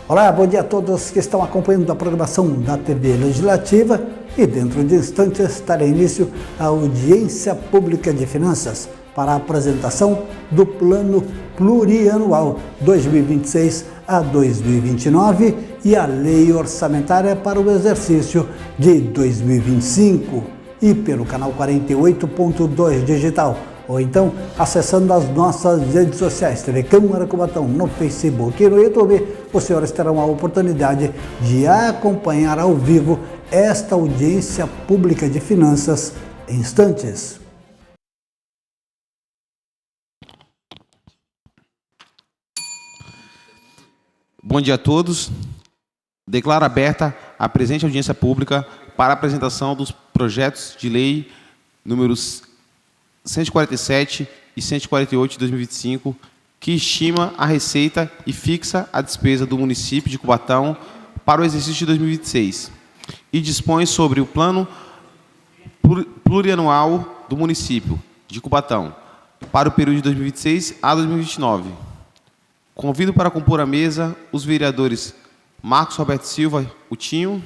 Olá, bom dia a todos que estão acompanhando a programação da TV Legislativa e dentro de instantes estará início a audiência pública de finanças para a apresentação do Plano Plurianual 2026 a 2029 e a Lei Orçamentária para o exercício de 2025 e pelo canal 48.2 digital ou então acessando as nossas redes sociais, TV Câmara Cubatão, no Facebook e no YouTube, os senhores terão a oportunidade de acompanhar ao vivo esta audiência pública de finanças em instantes. Bom dia a todos. Declaro aberta a presente audiência pública para a apresentação dos projetos de lei números 147 e 148 de 2025, que estima a receita e fixa a despesa do município de Cubatão para o exercício de 2026 e dispõe sobre o plano plurianual do município de Cubatão para o período de 2026 a 2029. Convido para compor a mesa os vereadores Marcos Roberto Silva, o Tinho,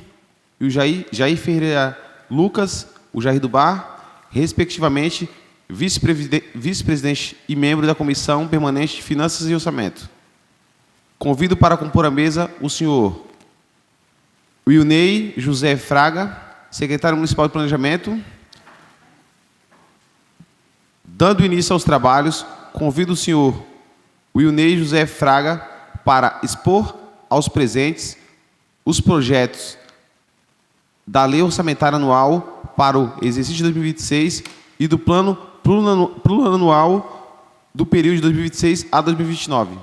e o Jair Ferreira Lucas, o Jair do Bar, respectivamente, vice-presidente e membro da Comissão Permanente de Finanças e Orçamento. Convido para compor a mesa o senhor Wilney José Fraga, secretário municipal de Planejamento. Dando início aos trabalhos, convido o senhor Wilney José Fraga para expor aos presentes os projetos da Lei Orçamentária Anual para o exercício de 2026 e do Plano Plurianual do período de 2026 a 2029.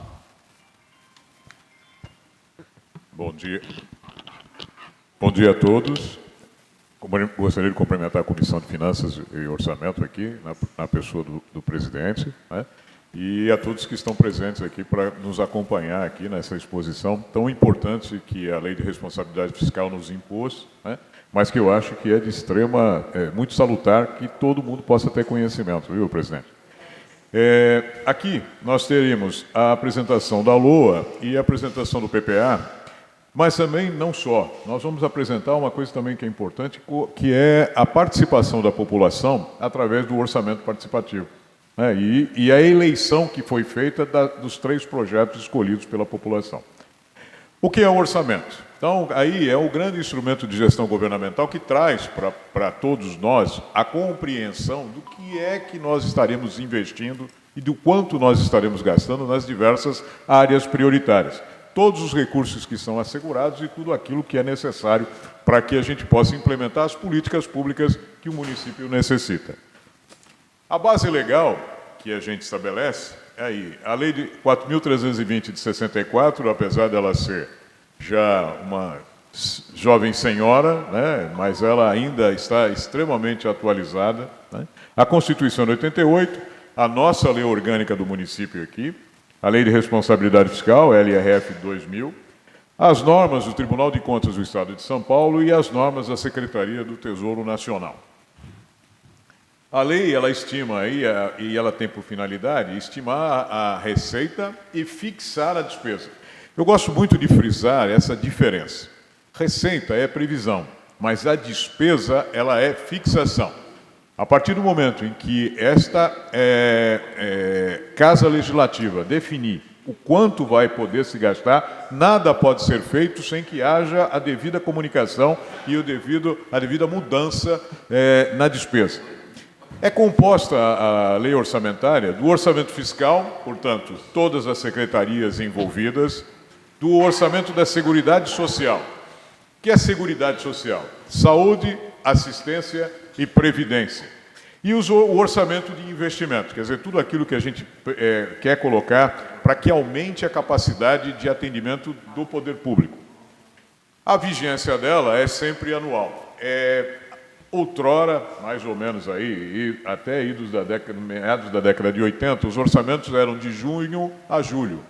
Bom dia. Bom dia a todos. Gostaria de cumprimentar a Comissão de Finanças e Orçamento aqui, na pessoa do presidente, né? E a todos que estão presentes aqui para nos acompanhar aqui nessa exposição tão importante que a Lei de Responsabilidade Fiscal nos impôs, né? Mas que eu acho que é de extrema, muito salutar que todo mundo possa ter conhecimento, viu, presidente? Aqui nós teríamos a apresentação da LOA e a apresentação do PPA, mas também não só. Nós vamos apresentar uma coisa também que é importante, que é a participação da população através do orçamento participativo, né? E a eleição que foi feita dos 3 projetos escolhidos pela população. O que é o orçamento? Então, aí é o grande instrumento de gestão governamental que traz para todos nós a compreensão do que é que nós estaremos investindo e do quanto nós estaremos gastando nas diversas áreas prioritárias. Todos os recursos que são assegurados e tudo aquilo que é necessário para que a gente possa implementar as políticas públicas que o município necessita. A base legal que a gente estabelece é aí, a Lei de 4.320 de 64, apesar dela ser já uma jovem senhora, né, mas ela ainda está extremamente atualizada, né? A Constituição de 88, a nossa lei orgânica do município aqui, a Lei de Responsabilidade Fiscal, LRF 2000, as normas do Tribunal de Contas do Estado de São Paulo e as normas da Secretaria do Tesouro Nacional. A lei, ela estima aí, e ela tem por finalidade, estimar a receita e fixar a despesa. Eu gosto muito de frisar essa diferença. Receita é previsão, mas a despesa, ela é fixação. A partir do momento em que esta Casa Legislativa definir o quanto vai poder se gastar, nada pode ser feito sem que haja a devida comunicação e a devida mudança na despesa. É composta a lei orçamentária do orçamento fiscal, portanto, todas as secretarias envolvidas, do orçamento da Seguridade Social. O que é Seguridade Social? Saúde, assistência e previdência. E o orçamento de investimento, quer dizer, tudo aquilo que a gente quer colocar para que aumente a capacidade de atendimento do poder público. A vigência dela é sempre anual. Outrora, mais ou menos aí, até meados da década de 80, os orçamentos eram de junho a julho.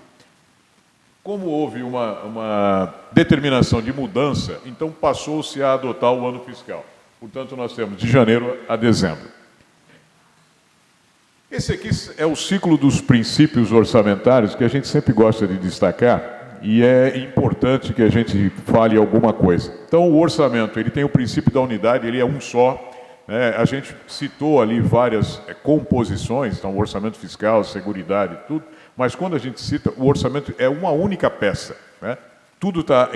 Como houve uma determinação de mudança, então passou-se a adotar o ano fiscal. Portanto, nós temos de janeiro a dezembro. Esse aqui é o ciclo dos princípios orçamentários que a gente sempre gosta de destacar, e é importante que a gente fale alguma coisa. Então, o orçamento, ele tem o princípio da unidade, ele é um só. A gente citou ali várias composições, então, o orçamento fiscal, seguridade, tudo, mas quando a gente cita, o orçamento é uma única peça, né? Tudo está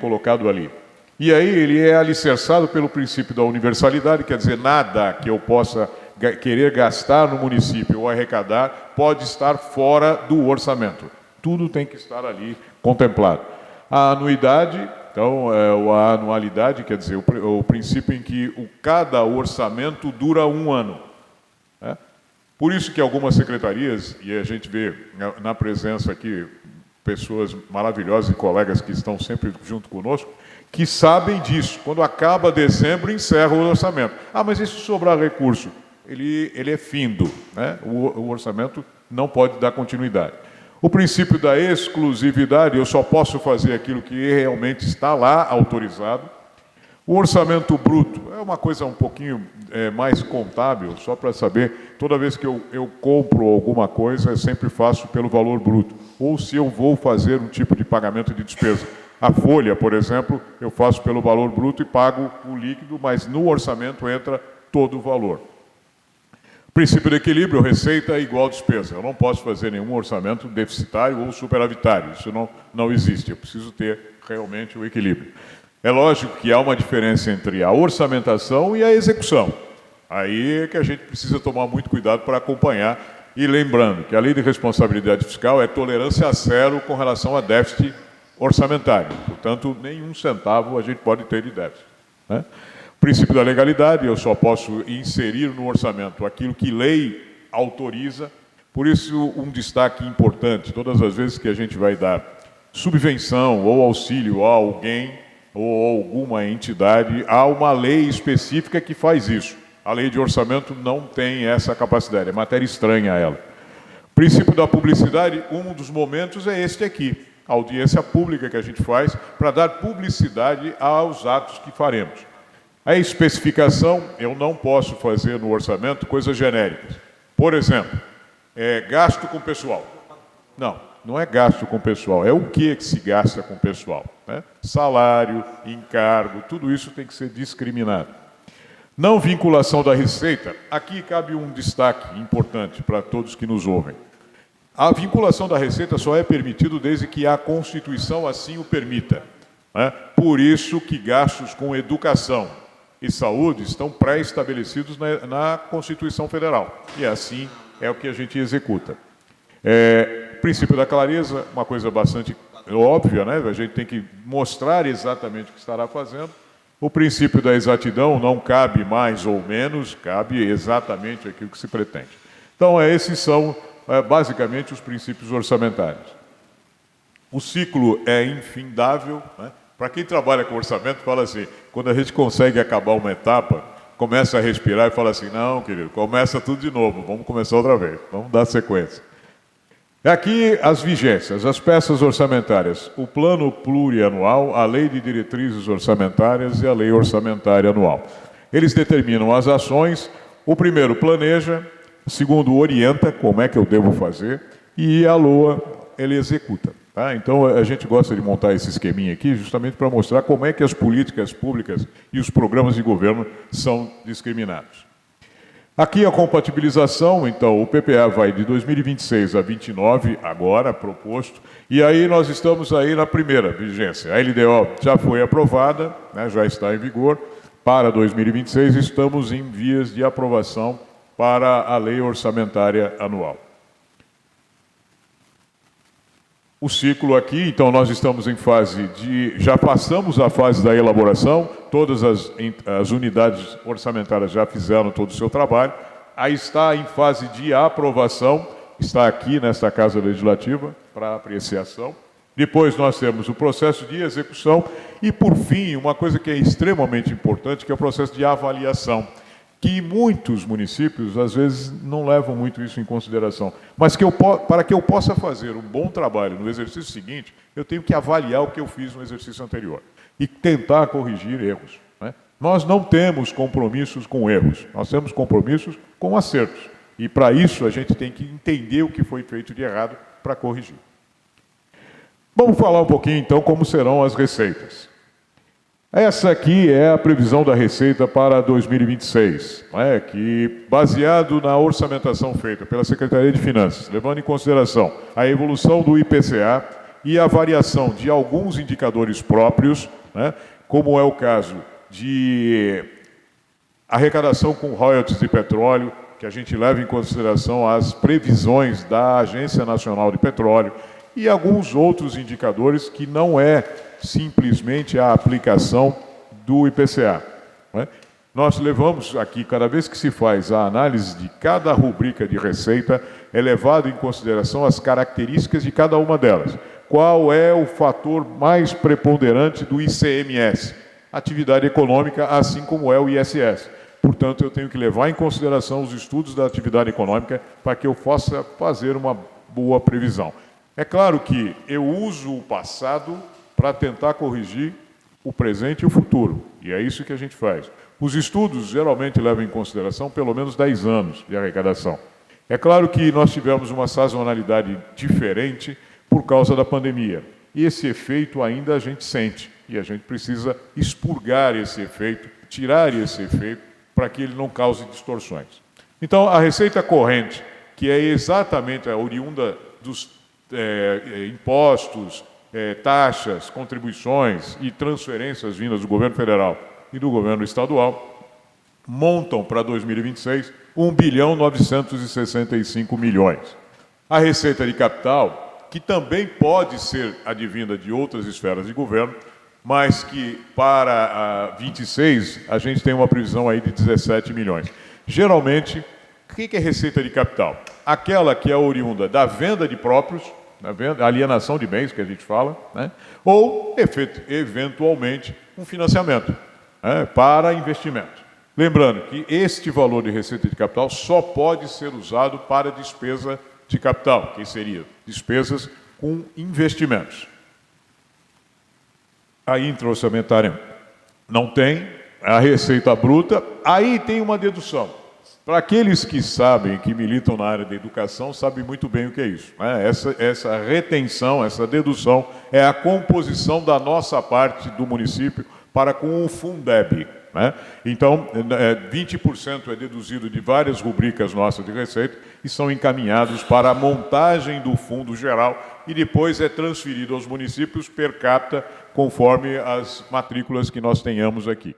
colocado ali. E aí ele é alicerçado pelo princípio da universalidade, quer dizer, nada que eu possa querer gastar no município ou arrecadar pode estar fora do orçamento. Tudo tem que estar ali contemplado. A anuidade, então, a anualidade, quer dizer, o princípio em que cada orçamento dura um ano. Né? Por isso que algumas secretarias, e a gente vê na presença aqui pessoas maravilhosas e colegas que estão sempre junto conosco, que sabem disso. Quando acaba dezembro, encerra o orçamento. Ah, mas e se sobrar recurso? Ele é findo, né? O orçamento não pode dar continuidade. O princípio da exclusividade, eu só posso fazer aquilo que realmente está lá autorizado. O orçamento bruto é uma coisa um pouquinho mais contábil, só para saber, toda vez que eu compro alguma coisa, eu sempre faço pelo valor bruto. Ou se eu vou fazer um tipo de pagamento de despesa. A folha, por exemplo, eu faço pelo valor bruto e pago o líquido, mas no orçamento entra todo o valor. Princípio do equilíbrio, receita é igual despesa. Eu não posso fazer nenhum orçamento deficitário ou superavitário. Isso não existe. Eu preciso ter realmente o equilíbrio. É lógico que há uma diferença entre a orçamentação e a execução. Aí é que a gente precisa tomar muito cuidado para acompanhar. E lembrando que a lei de responsabilidade fiscal é tolerância zero com relação a déficit orçamentário. Portanto, nenhum centavo a gente pode ter de déficit, né? O princípio da legalidade, eu só posso inserir no orçamento aquilo que lei autoriza. Por isso, um destaque importante, todas as vezes que a gente vai dar subvenção ou auxílio a alguém ou alguma entidade, há uma lei específica que faz isso. A lei de orçamento não tem essa capacidade, é matéria estranha a ela. O princípio da publicidade, um dos momentos é este aqui, a audiência pública que a gente faz para dar publicidade aos atos que faremos. A especificação, eu não posso fazer no orçamento coisas genéricas. Por exemplo, gasto com pessoal. Não é gasto com pessoal, é o que se gasta com pessoal, né? Salário, encargo, tudo isso tem que ser discriminado. Não vinculação da receita, aqui cabe um destaque importante para todos que nos ouvem. A vinculação da receita só é permitido desde que a Constituição assim o permita, né? Por isso que gastos com educação e saúde estão pré-estabelecidos na Constituição Federal. E assim é o que a gente executa. Princípio da clareza, uma coisa bastante óbvia, né? A gente tem que mostrar exatamente o que estará fazendo. O princípio da exatidão não cabe mais ou menos, cabe exatamente aquilo que se pretende. Então, esses são basicamente os princípios orçamentários. O ciclo é infindável, né? Para quem trabalha com orçamento, fala assim, quando a gente consegue acabar uma etapa, começa a respirar e fala assim, não, querido, começa tudo de novo, vamos começar outra vez, vamos dar sequência. Aqui as vigências, as peças orçamentárias, o plano plurianual, a lei de diretrizes orçamentárias e a lei orçamentária anual. Eles determinam as ações, o primeiro planeja, o segundo orienta como é que eu devo fazer e a LOA ele executa. Tá? Então, a gente gosta de montar esse esqueminha aqui justamente para mostrar como é que as políticas públicas e os programas de governo são discriminados. Aqui a compatibilização, então, o PPA vai de 2026 a 29, agora proposto, e aí nós estamos aí na primeira vigência. A LDO já foi aprovada, né, já está em vigor, para 2026 estamos em vias de aprovação para a lei orçamentária anual. O ciclo aqui, então, nós estamos em fase já passamos a fase da elaboração, todas as unidades orçamentárias já fizeram todo o seu trabalho, aí está em fase de aprovação, está aqui nesta Casa Legislativa para apreciação. Depois nós temos o processo de execução e, por fim, uma coisa que é extremamente importante, que é o processo de avaliação, que muitos municípios, às vezes, não levam muito isso em consideração. Mas para que eu possa fazer um bom trabalho no exercício seguinte, eu tenho que avaliar o que eu fiz no exercício anterior e tentar corrigir erros, né? Nós não temos compromissos com erros, nós temos compromissos com acertos. E, para isso, a gente tem que entender o que foi feito de errado para corrigir. Vamos falar um pouquinho, então, como serão as receitas. Essa aqui é a previsão da receita para 2026, que, baseado na orçamentação feita pela Secretaria de Finanças, levando em consideração a evolução do IPCA e a variação de alguns indicadores próprios, como é o caso de arrecadação com royalties de petróleo, que a gente leva em consideração as previsões da Agência Nacional de Petróleo, e alguns outros indicadores que não é simplesmente a aplicação do IPCA. Nós levamos aqui, cada vez que se faz a análise de cada rubrica de receita, é levado em consideração as características de cada uma delas. Qual é o fator mais preponderante do ICMS? Atividade econômica, assim como é o ISS. Portanto, eu tenho que levar em consideração os estudos da atividade econômica para que eu possa fazer uma boa previsão. É claro que eu uso o passado para tentar corrigir o presente e o futuro, e é isso que a gente faz. Os estudos geralmente levam em consideração pelo menos 10 anos de arrecadação. É claro que nós tivemos uma sazonalidade diferente por causa da pandemia, e esse efeito ainda a gente sente, e a gente precisa expurgar esse efeito, tirar esse efeito, para que ele não cause distorções. Então, a receita corrente, que é exatamente a oriunda dos impostos, taxas, contribuições e transferências vindas do governo federal e do governo estadual, montam para 2026 1.965 bilhões. A receita de capital, que também pode ser advinda de outras esferas de governo, mas que para 26 a gente tem uma previsão aí de 17 milhões. Geralmente, o que é receita de capital? Aquela que é oriunda da venda de próprios, a alienação de bens, que a gente fala, ou, eventualmente, um financiamento para investimento. Lembrando que este valor de receita de capital só pode ser usado para despesa de capital, que seria despesas com investimentos. A intra-orçamentária não tem, a receita bruta, aí tem uma dedução. Para aqueles que sabem, que militam na área da educação, sabem muito bem o que é isso. Essa retenção, essa dedução, é a composição da nossa parte do município para com o Fundeb. Então, 20% é deduzido de várias rubricas nossas de receita e são encaminhados para a montagem do fundo geral e depois é transferido aos municípios per capita, conforme as matrículas que nós tenhamos aqui.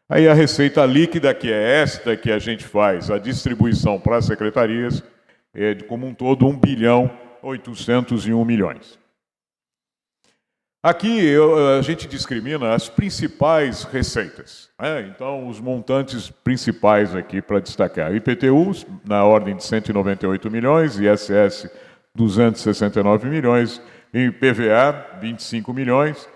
Aí a receita líquida, que é esta que a gente faz, a distribuição para as secretarias, é como um todo 1.801 bilhões. Aqui a gente discrimina as principais receitas. Então, os montantes principais aqui para destacar. IPTU, na ordem de 198 milhões, ISS, 269 milhões, IPVA, 25 milhões,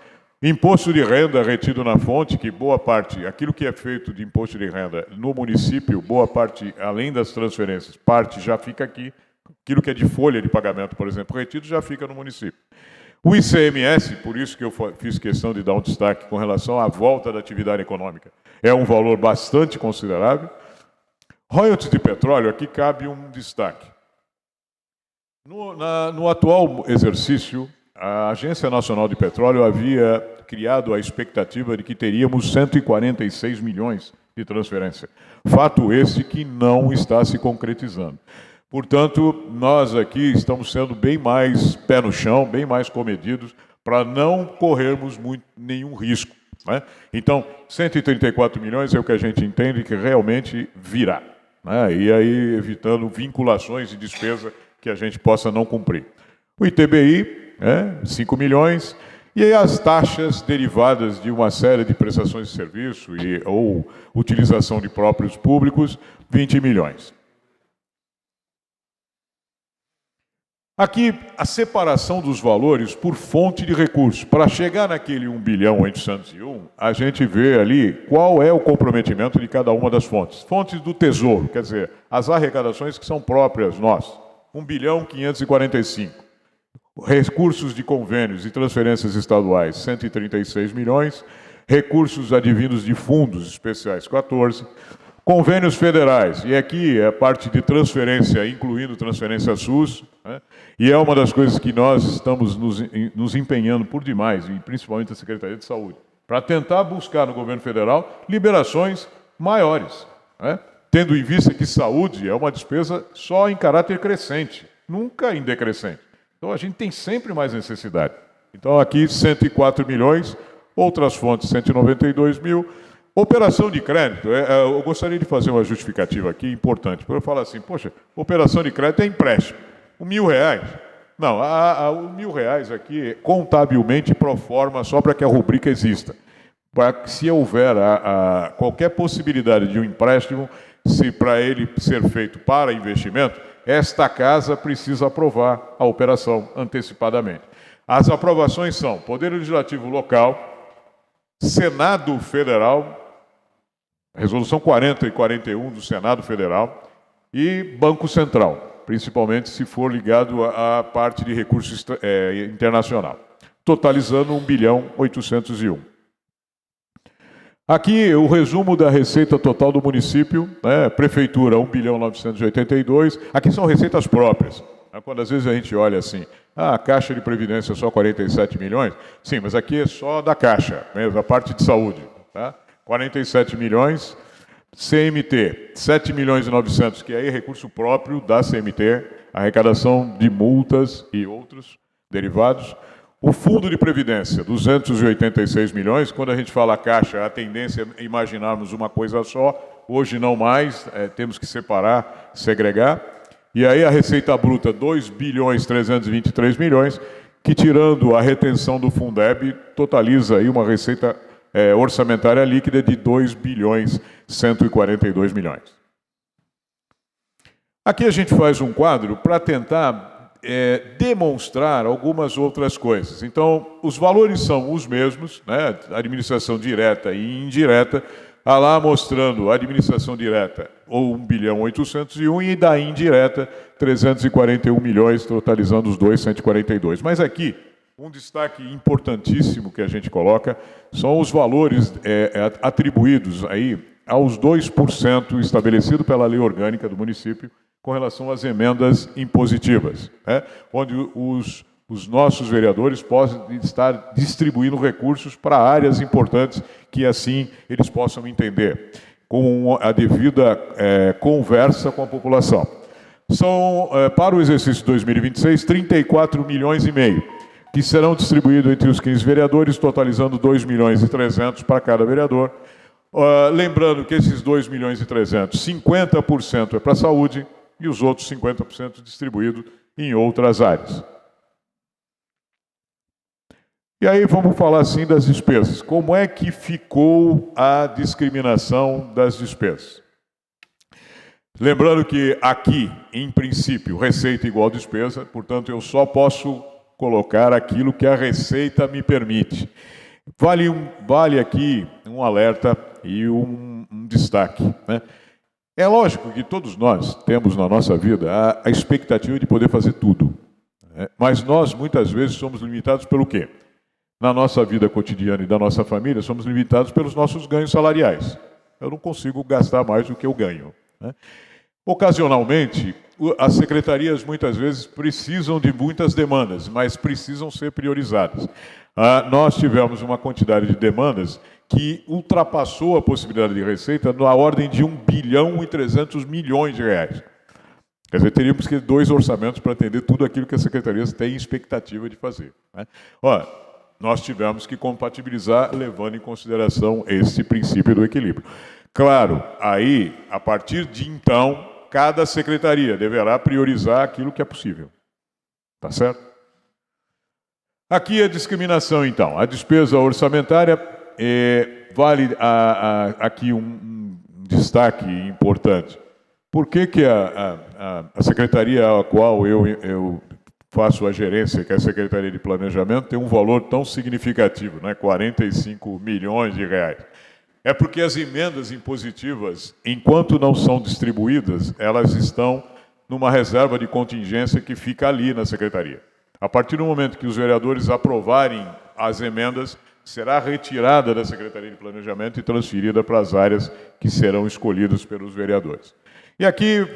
imposto de renda retido na fonte, que boa parte, aquilo que é feito de imposto de renda no município, boa parte, além das transferências, parte já fica aqui, aquilo que é de folha de pagamento, por exemplo, retido, já fica no município. O ICMS, por isso que eu fiz questão de dar um destaque com relação à volta da atividade econômica, é um valor bastante considerável. Royalties de petróleo, aqui cabe um destaque. No atual exercício, a Agência Nacional de Petróleo havia criado a expectativa de que teríamos 146 milhões de transferência. Fato esse que não está se concretizando. Portanto, nós aqui estamos sendo bem mais pé no chão, bem mais comedidos, para não corrermos nenhum risco. Então, 134 milhões é o que a gente entende que realmente virá. E aí, evitando vinculações de despesa que a gente possa não cumprir. O ITBI, 5 milhões, e aí as taxas derivadas de uma série de prestações de serviço ou utilização de próprios públicos, 20 milhões. Aqui, a separação dos valores por fonte de recursos. Para chegar naquele 1.801, a gente vê ali qual é o comprometimento de cada uma das fontes. Fontes do Tesouro, quer dizer, as arrecadações que são próprias nossas, 1.545. Recursos de convênios e transferências estaduais, 136 milhões. Recursos advindos de fundos especiais, 14. Convênios federais, e aqui é a parte de transferência, incluindo transferência SUS, né? E é uma das coisas que nós estamos nos empenhando por demais, e principalmente a Secretaria de Saúde, para tentar buscar no governo federal liberações maiores, né? Tendo em vista que saúde é uma despesa só em caráter crescente, nunca em decrescente. Então a gente tem sempre mais necessidade. Então aqui 104 milhões, outras fontes 192 mil. Operação de crédito, eu gostaria de fazer uma justificativa aqui importante, para eu falar assim, poxa, operação de crédito é empréstimo, R$1.000. Não, o R$1.000 aqui, contabilmente, pro forma, só para que a rubrica exista. Para que, se houver qualquer possibilidade de um empréstimo, se para ele ser feito para investimento, esta casa precisa aprovar a operação antecipadamente. As aprovações são Poder Legislativo Local, Senado Federal, Resolução 40 e 41 do Senado Federal e Banco Central, principalmente se for ligado à parte de recursos internacional, totalizando 1.801 bilhão. Aqui o resumo da receita total do município, né? Prefeitura 1.982 bilhão, aqui são receitas próprias. Quando às vezes a gente olha assim, a Caixa de Previdência é só 47 milhões, sim, mas aqui é só da Caixa, mesmo, a parte de saúde, tá? 47 milhões, CMT, 7 milhões e 900, que aí é recurso próprio da CMT, arrecadação de multas e outros derivados. O Fundo de Previdência, 286 milhões, quando a gente fala Caixa, a tendência é imaginarmos uma coisa só, hoje não mais, temos que separar, segregar. E aí a receita bruta, 2.323 milhões, que tirando a retenção do Fundeb, totaliza aí uma receita orçamentária líquida de 2.142 milhões. Aqui a gente faz um quadro para tentar demonstrar algumas outras coisas. Então, os valores são os mesmos, né? Administração direta e indireta, lá mostrando a administração direta, ou 1.801 bilhão, e da indireta, 341 milhões, totalizando os dois, 142. Mas aqui, um destaque importantíssimo que a gente coloca são os valores atribuídos aí aos 2% estabelecido pela lei orgânica do município com relação às emendas impositivas, né? Onde os nossos vereadores podem estar distribuindo recursos para áreas importantes que assim eles possam entender, com a devida conversa com a população. São, para o exercício 2026, 34 milhões e meio, que serão distribuídos entre os 15 vereadores, totalizando 2 milhões e 300 para cada vereador. Lembrando que esses 2 milhões e 300, 50% é para a saúde e os outros 50% distribuídos em outras áreas. E aí vamos falar assim das despesas. Como é que ficou a discriminação das despesas? Lembrando que aqui, em princípio, receita igual despesa, portanto eu só posso colocar aquilo que a receita me permite. Vale aqui um alerta e um destaque, né? É lógico que todos nós temos na nossa vida a expectativa de poder fazer tudo, né? Mas nós muitas vezes somos limitados pelo quê? Na nossa vida cotidiana e da nossa família, somos limitados pelos nossos ganhos salariais. Eu não consigo gastar mais do que eu ganho, né? Ocasionalmente, as secretarias muitas vezes precisam de muitas demandas, mas precisam ser priorizadas. Nós tivemos uma quantidade de demandas que ultrapassou a possibilidade de receita na ordem de 1.300 bilhões de reais. Quer dizer, teríamos que ter 2 orçamentos para atender tudo aquilo que as secretarias têm expectativa de fazer, né? Nós tivemos que compatibilizar, levando em consideração esse princípio do equilíbrio. Claro, aí, a partir de então, cada secretaria deverá priorizar aquilo que é possível. Tá certo? Aqui a discriminação, então. A despesa orçamentária, vale aqui um destaque importante. Por que a secretaria a qual eu faço a gerência, que é a Secretaria de Planejamento, tem um valor tão significativo, né? 45 milhões de reais? É porque as emendas impositivas, enquanto não são distribuídas, elas estão numa reserva de contingência que fica ali na Secretaria. A partir do momento que os vereadores aprovarem as emendas, será retirada da Secretaria de Planejamento e transferida para as áreas que serão escolhidas pelos vereadores. E aqui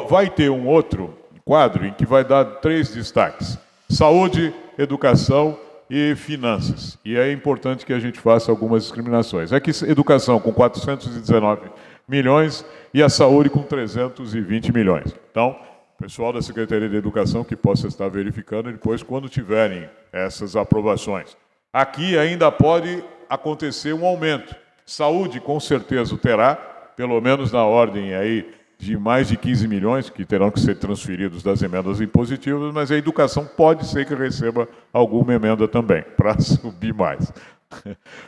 vai ter um outro quadro em que vai dar 3 destaques: saúde, educação e finanças. E é importante que a gente faça algumas discriminações. Aqui, educação com 419 milhões e a saúde com 320 milhões. Então, pessoal da Secretaria de Educação que possa estar verificando depois quando tiverem essas aprovações. Aqui ainda pode acontecer um aumento. Saúde, com certeza, terá, pelo menos na ordem aí de mais de 15 milhões, que terão que ser transferidos das emendas impositivas, mas a educação pode ser que receba alguma emenda também, para subir mais.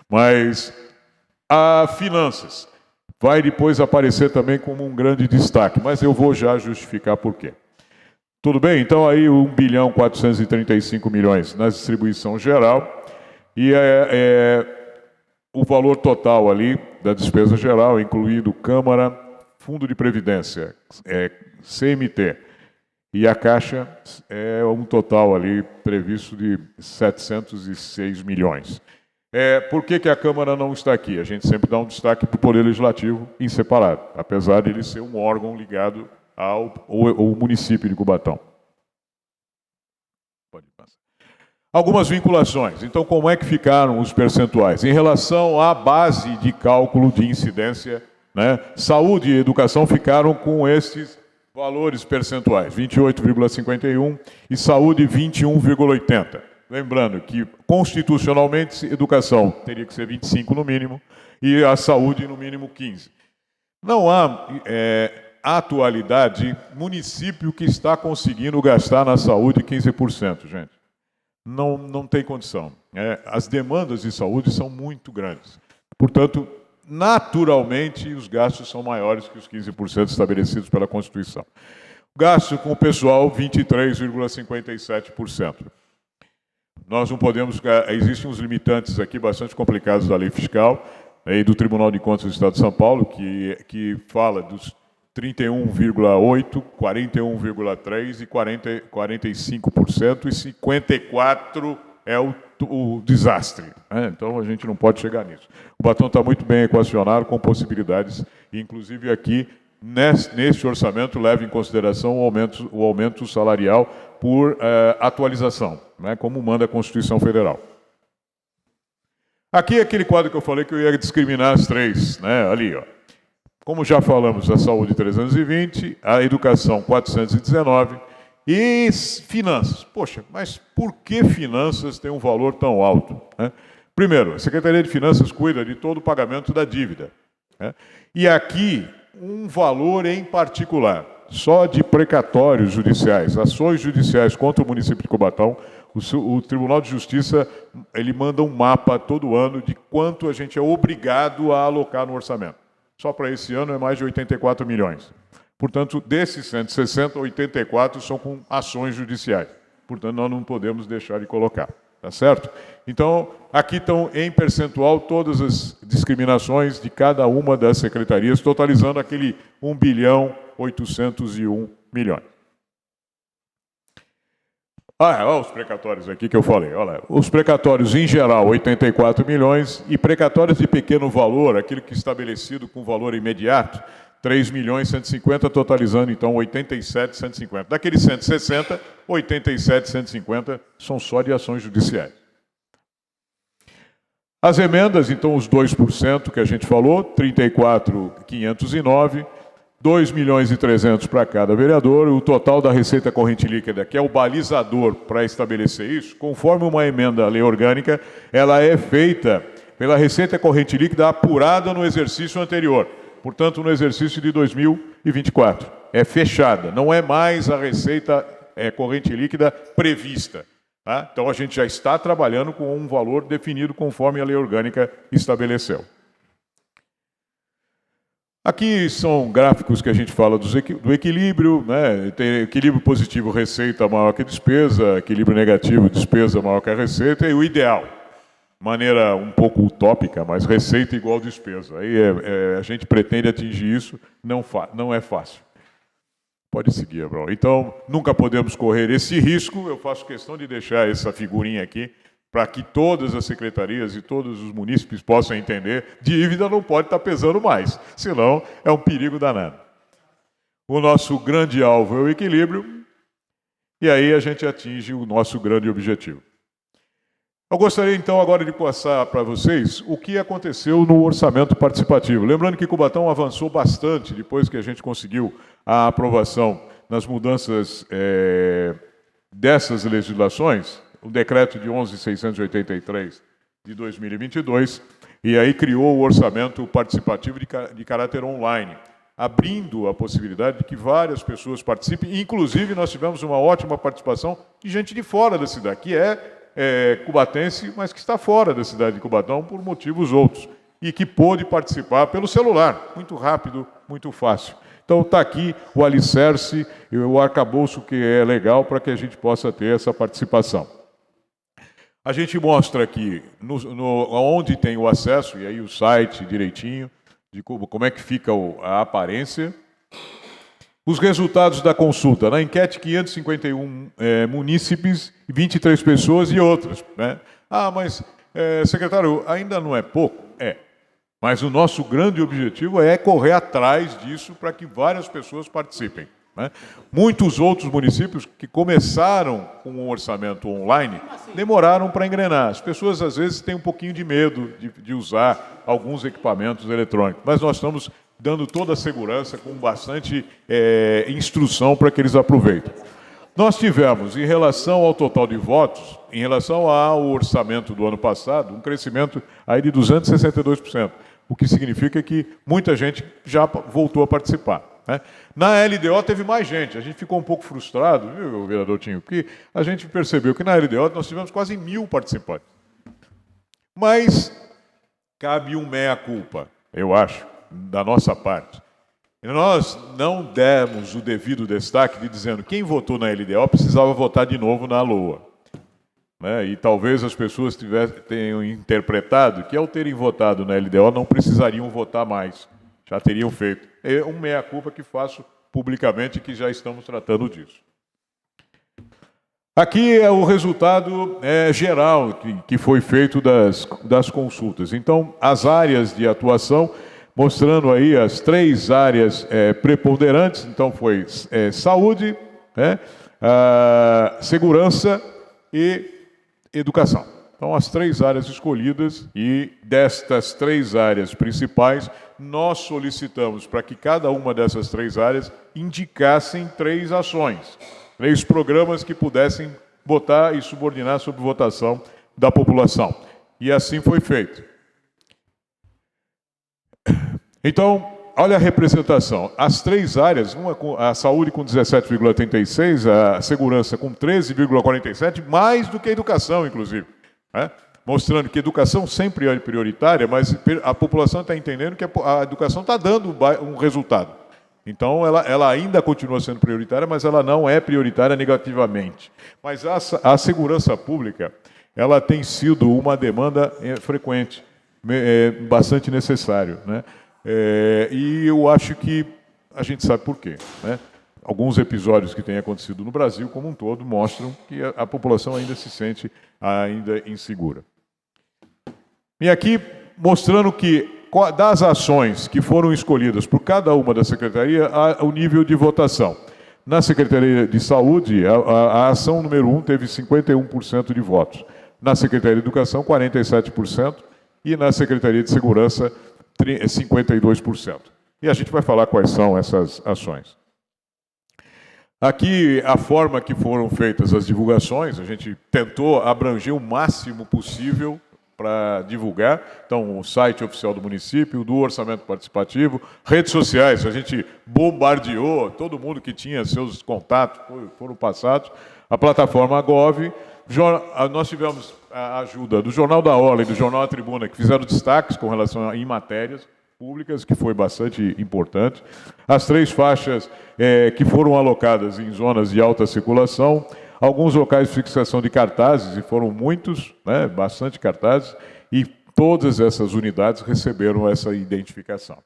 Mas a finanças vai depois aparecer também como um grande destaque, mas eu vou já justificar por quê. Tudo bem? Então, aí 1.435 bilhões na distribuição geral e o valor total ali da despesa geral, incluído Câmara, Fundo de Previdência, CMT e a Caixa, é um total ali previsto de 706 milhões. Por que a Câmara não está aqui? A gente sempre dá um destaque para o Poder Legislativo em separado, apesar de ele ser um órgão ligado ao município de Cubatão. Pode passar. Algumas vinculações. Então, como é que ficaram os percentuais? Em relação à base de cálculo de incidência, né, saúde e educação ficaram com esses valores percentuais, 28,51 e saúde 21,80. Lembrando que, constitucionalmente, educação teria que ser 25 no mínimo e a saúde no mínimo 15. Não há atualidade município que está conseguindo gastar na saúde 15%, gente. Não tem condição. As demandas de saúde são muito grandes. Portanto, naturalmente, os gastos são maiores que os 15% estabelecidos pela Constituição. Gasto com o pessoal, 23,57%. Nós não podemos... Existem uns limitantes aqui bastante complicados da lei fiscal e do Tribunal de Contas do Estado de São Paulo, que fala dos 31,8%, 41,3% e 45%, e 54% é o desastre. Então, a gente não pode chegar nisso. O Cubatão está muito bem equacionado, com possibilidades, inclusive aqui, neste orçamento, leva em consideração o aumento salarial por atualização, né, como manda a Constituição Federal. Aqui é aquele quadro que eu falei que eu ia discriminar as 3, né, ali, ó. Como já falamos, a saúde 320, a educação 419 e finanças. Poxa, mas por que finanças tem um valor tão alto, né? Primeiro, a Secretaria de Finanças cuida de todo o pagamento da dívida, né? E aqui, um valor em particular, só de precatórios judiciais, ações judiciais contra o município de Cubatão, o Tribunal de Justiça ele manda um mapa todo ano de quanto a gente é obrigado a alocar no orçamento. Só para esse ano é mais de 84 milhões. Portanto, desses 160, 84 são com ações judiciais. Portanto, nós não podemos deixar de colocar. Tá certo? Então, aqui estão em percentual todas as discriminações de cada uma das secretarias, totalizando aquele 1.801 bilhões. Olha os precatórios aqui que eu falei. Olha, os precatórios em geral, 84 milhões, e precatórios de pequeno valor, aquele que é estabelecido com valor imediato, 3 milhões 150, totalizando então 87,150. Daqueles 160, 87,150 são só de ações judiciais. As emendas, então, os 2% que a gente falou, 34.509, 2 milhões e 300 para cada vereador, o total da receita corrente líquida, que é o balizador para estabelecer isso, conforme uma emenda à lei orgânica, ela é feita pela receita corrente líquida apurada no exercício anterior, portanto, no exercício de 2024. É fechada, não é mais a receita corrente líquida prevista. Tá? Então, a gente já está trabalhando com um valor definido conforme a lei orgânica estabeleceu. Aqui são gráficos que a gente fala do equilíbrio, né? Tem equilíbrio positivo, receita maior que despesa, equilíbrio negativo, despesa maior que a receita, e o ideal, maneira um pouco utópica, mas receita igual despesa. Aí a gente pretende atingir isso, não é fácil. Pode seguir, Abraão. Então, nunca podemos correr esse risco, eu faço questão de deixar essa figurinha aqui, para que todas as secretarias e todos os munícipes possam entender, dívida não pode estar pesando mais, senão é um perigo danado. O nosso grande alvo é o equilíbrio, e aí a gente atinge o nosso grande objetivo. Eu gostaria, então, agora de passar para vocês o que aconteceu no orçamento participativo. Lembrando que Cubatão avançou bastante depois que a gente conseguiu a aprovação nas mudanças dessas legislações, o decreto de 11.683 de 2022, e aí criou o orçamento participativo de caráter online, abrindo a possibilidade de que várias pessoas participem. Inclusive, nós tivemos uma ótima participação de gente de fora da cidade, que é cubatense, mas que está fora da cidade de Cubatão por motivos outros, e que pôde participar pelo celular, muito rápido, muito fácil. Então está aqui o alicerce e o arcabouço que é legal para que a gente possa ter essa participação. A gente mostra aqui onde tem o acesso, e aí o site direitinho, de como é que fica a aparência. Os resultados da consulta. Na enquete, 551 munícipes, 23 pessoas e outras. Né? Ah, mas, secretário, ainda não é pouco? É. Mas o nosso grande objetivo é correr atrás disso para que várias pessoas participem. Né? Muitos outros municípios que começaram com um orçamento online demoraram para engrenar. As pessoas, às vezes, têm um pouquinho de medo de usar alguns equipamentos eletrônicos, mas nós estamos dando toda a segurança, com bastante instrução para que eles aproveitem. Nós tivemos, em relação ao total de votos, em relação ao orçamento do ano passado, um crescimento aí de 262%, o que significa que muita gente já voltou a participar. Né? Na LDO teve mais gente, a gente ficou um pouco frustrado, viu, vereador Tinho, porque a gente percebeu que na LDO nós tivemos quase 1.000 participantes. Mas cabe um meia-culpa, eu acho, da nossa parte. Nós não demos o devido destaque de dizendo que quem votou na LDO precisava votar de novo na LOA. Né? E talvez as pessoas tenham interpretado que, ao terem votado na LDO, não precisariam votar mais. Já teriam feito. É um meia-culpa que faço publicamente, que já estamos tratando disso. Aqui é o resultado geral que foi feito das consultas. Então, as áreas de atuação, mostrando aí as 3 áreas preponderantes. Então, foi saúde, segurança e educação. Então, as 3 áreas escolhidas, e destas 3 áreas principais, nós solicitamos para que cada uma dessas 3 áreas indicassem 3 ações, 3 programas que pudessem botar e subordinar sob votação da população. E assim foi feito. Então, olha a representação. As 3 áreas, a saúde com 17,36%, a segurança com 13,47%, mais do que a educação, inclusive. Né? Mostrando que a educação sempre é prioritária, mas a população está entendendo que a educação está dando um resultado. Então, ela ainda continua sendo prioritária, mas ela não é prioritária negativamente. Mas a segurança pública, ela tem sido uma demanda frequente, bastante necessário, né? E eu acho que a gente sabe por quê. Né? Alguns episódios que têm acontecido no Brasil como um todo mostram que a população ainda se sente ainda insegura. E aqui mostrando que das ações que foram escolhidas por cada uma da secretaria, o nível de votação. Na Secretaria de Saúde, a ação número 1 teve 51% de votos. Na Secretaria de Educação, 47%. E na Secretaria de Segurança, 52%. E a gente vai falar quais são essas ações. Aqui, a forma que foram feitas as divulgações, a gente tentou abranger o máximo possível para divulgar. Então, o site oficial do município, do orçamento participativo, redes sociais, a gente bombardeou, todo mundo que tinha seus contatos foram passados, a plataforma Gov. Nós tivemos a ajuda do Jornal da Orla e do Jornal A Tribuna, que fizeram destaques com relação a matérias públicas, que foi bastante importante. As 3 faixas que foram alocadas em zonas de alta circulação, alguns locais de fixação de cartazes, e foram muitos, né, bastante cartazes, e todas essas unidades receberam essa identificação.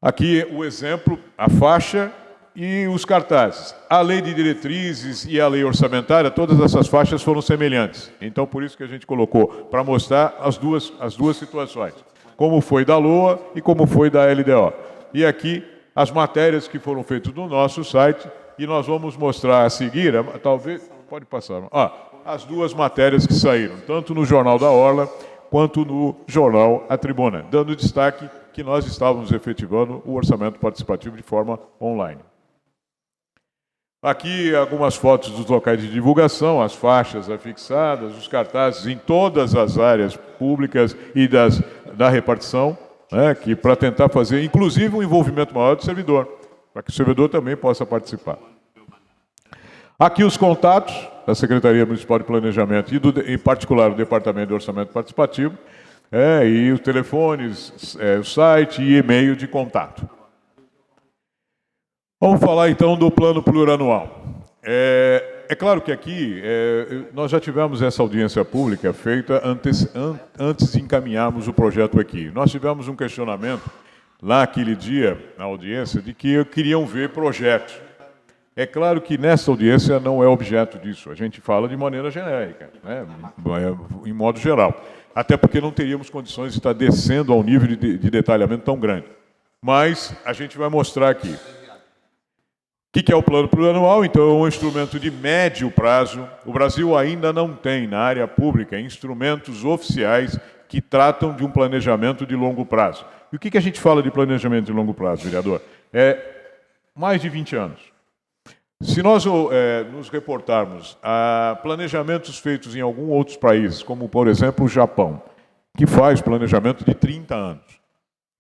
Aqui o exemplo, a faixa E os cartazes. A lei de diretrizes e a lei orçamentária, todas essas faixas foram semelhantes. Então, por isso que a gente colocou, para mostrar as duas situações. Como foi da LOA e como foi da LDO. E aqui, as matérias que foram feitas no nosso site, e nós vamos mostrar a seguir, talvez, pode passar, as duas matérias que saíram, tanto no Jornal da Orla, quanto no jornal A Tribuna, dando destaque que nós estávamos efetivando o orçamento participativo de forma online. Aqui algumas fotos dos locais de divulgação, as faixas afixadas, os cartazes em todas as áreas públicas e da repartição, né, que para tentar fazer, inclusive, um envolvimento maior do servidor, para que o servidor também possa participar. Aqui os contatos da Secretaria Municipal de Planejamento e, em particular, do Departamento de Orçamento Participativo, e os telefones, o site e e-mail de contato. Vamos falar, então, do plano plurianual. É claro que aqui nós já tivemos essa audiência pública feita antes de encaminharmos o projeto aqui. Nós tivemos um questionamento, lá naquele dia, na audiência, de que queriam ver projetos. É claro que nessa audiência não é objeto disso. A gente fala de maneira genérica, né? Em modo geral. Até porque não teríamos condições de estar descendo ao nível de detalhamento tão grande. Mas a gente vai mostrar aqui. O que é o plano plurianual? Então, é um instrumento de médio prazo. O Brasil ainda não tem, na área pública, instrumentos oficiais que tratam de um planejamento de longo prazo. E o que a gente fala de planejamento de longo prazo, vereador? É mais de 20 anos. Se nós nos reportarmos a planejamentos feitos em alguns outros países, como, por exemplo, o Japão, que faz planejamento de 30 anos,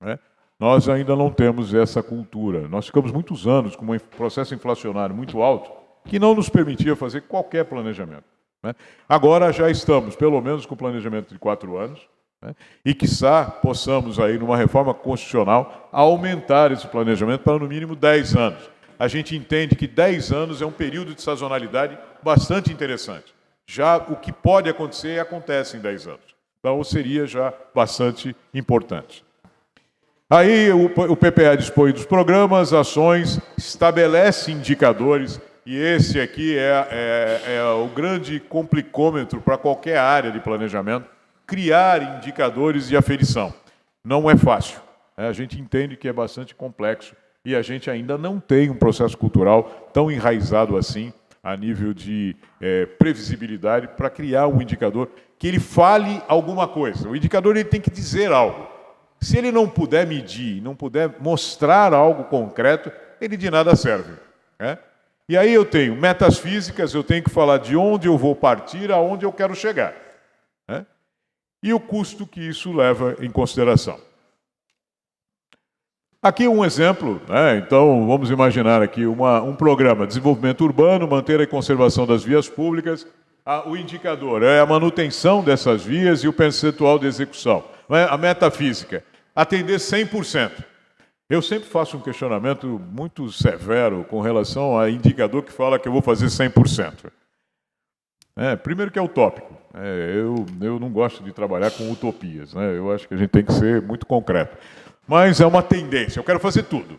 né? Nós ainda não temos essa cultura. Nós ficamos muitos anos com um processo inflacionário muito alto que não nos permitia fazer qualquer planejamento, né? Agora já estamos, pelo menos, com planejamento de 4 anos, né? E, quiçá, possamos, aí, numa reforma constitucional, aumentar esse planejamento para, no mínimo, 10 anos. A gente entende que 10 anos é um período de sazonalidade bastante interessante. Já o que pode acontecer, acontece em 10 anos. Então, seria já bastante importante. Aí o PPA dispõe dos programas, ações, estabelece indicadores, e esse aqui é o grande complicômetro para qualquer área de planejamento, criar indicadores de aferição. Não é fácil. A gente entende que é bastante complexo e a gente ainda não tem um processo cultural tão enraizado assim, a nível de previsibilidade, para criar um indicador que ele fale alguma coisa. O indicador ele tem que dizer algo. Se ele não puder medir, não puder mostrar algo concreto, ele de nada serve, né? E aí eu tenho metas físicas, eu tenho que falar de onde eu vou partir, aonde eu quero chegar, né? E o custo que isso leva em consideração. Aqui um exemplo, né? Então vamos imaginar aqui um programa de desenvolvimento urbano, manter a conservação das vias públicas. O indicador é a manutenção dessas vias e o percentual de execução. A meta física, atender 100%. Eu sempre faço um questionamento muito severo com relação a indicador que fala que eu vou fazer 100%. Primeiro que é utópico. Eu não gosto de trabalhar com utopias, né? Eu acho que a gente tem que ser muito concreto. Mas é uma tendência, eu quero fazer tudo.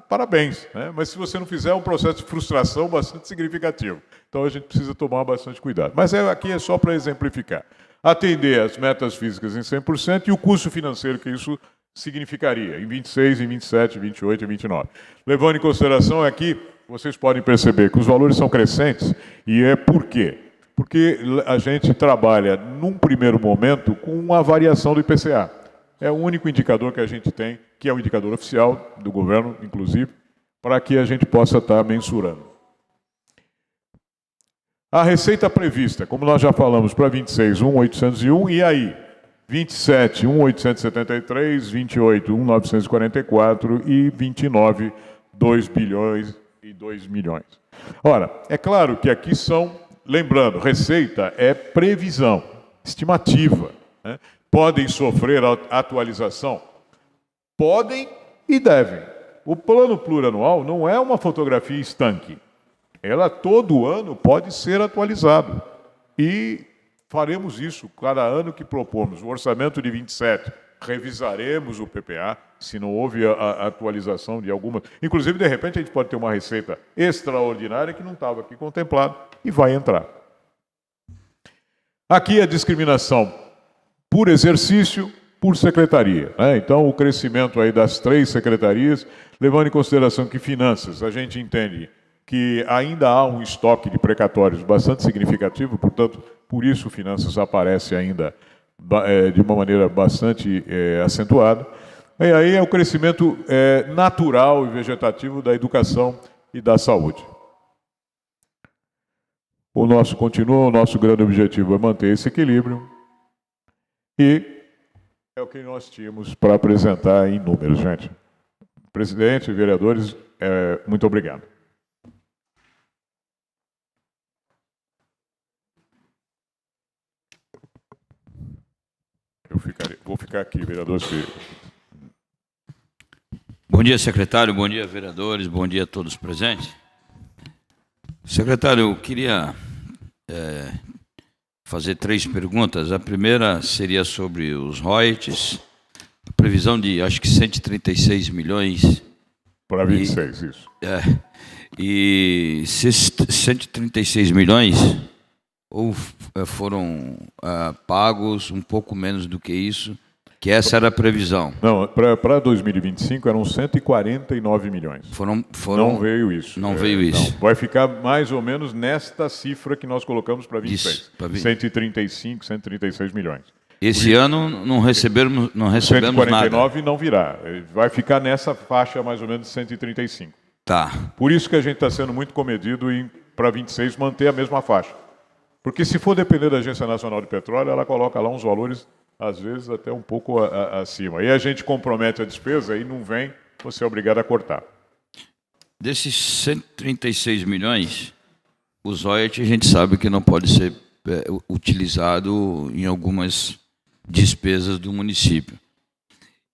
Parabéns, né? Mas se você não fizer, é um processo de frustração bastante significativo. Então a gente precisa tomar bastante cuidado. Mas aqui é só para exemplificar. Atender as metas físicas em 100% e o custo financeiro que isso significaria em 26, em 27, 28 e 29. Levando em consideração aqui, vocês podem perceber que os valores são crescentes. E por quê? Porque a gente trabalha, num primeiro momento, com uma variação do IPCA. É o único indicador que a gente tem, que é o indicador oficial do governo, inclusive, para que a gente possa estar mensurando. A receita prevista, como nós já falamos, para 26, 1.801, e aí? 27, 1.873, 28, 1.944 e 29, 2 bilhões e 2 milhões. Ora, é claro que aqui são, lembrando, receita é previsão, estimativa, né? Podem sofrer atualização? Podem e devem. O plano plurianual não é uma fotografia estanque. Ela todo ano pode ser atualizado. E faremos isso cada ano que propormos. O orçamento de 27 revisaremos o PPA, se não houve a atualização de alguma. Inclusive, de repente, a gente pode ter uma receita extraordinária que não estava aqui contemplada e vai entrar. Aqui a discriminação por exercício, por secretaria, né? Então, o crescimento aí das 3 secretarias, levando em consideração que finanças, a gente entende que ainda há um estoque de precatórios bastante significativo, portanto, por isso finanças aparece ainda de uma maneira bastante acentuada. E aí é o crescimento natural e vegetativo da educação e da saúde. O nosso grande objetivo é manter esse equilíbrio e é o que nós tínhamos para apresentar em números, gente. Presidente, vereadores, muito obrigado. Vou ficar aqui, vereador Ciro. Bom dia, secretário. Bom dia, vereadores. Bom dia a todos presentes. Secretário, eu queria fazer 3 perguntas. A primeira seria sobre os royalties. A previsão de, acho que 136 milhões. Para 26, isso. E esses 136 milhões ou foram pagos um pouco menos do que isso, que essa era a previsão? Não, para 2025 eram 149 milhões. Não veio isso. Não veio isso. Não. Vai ficar mais ou menos nesta cifra que nós colocamos para 26. 135, 136 milhões. Esse ano não recebemos 149 não virá. Vai ficar nessa faixa mais ou menos de 135. Tá. Por isso que a gente está sendo muito comedido em, para 26, manter a mesma faixa. Porque se for depender da Agência Nacional de Petróleo, ela coloca lá uns valores, às vezes, até um pouco acima. E a gente compromete a despesa e não vem, você é obrigado a cortar. Desses 136 milhões, os royalties a gente sabe que não pode ser utilizado em algumas despesas do município.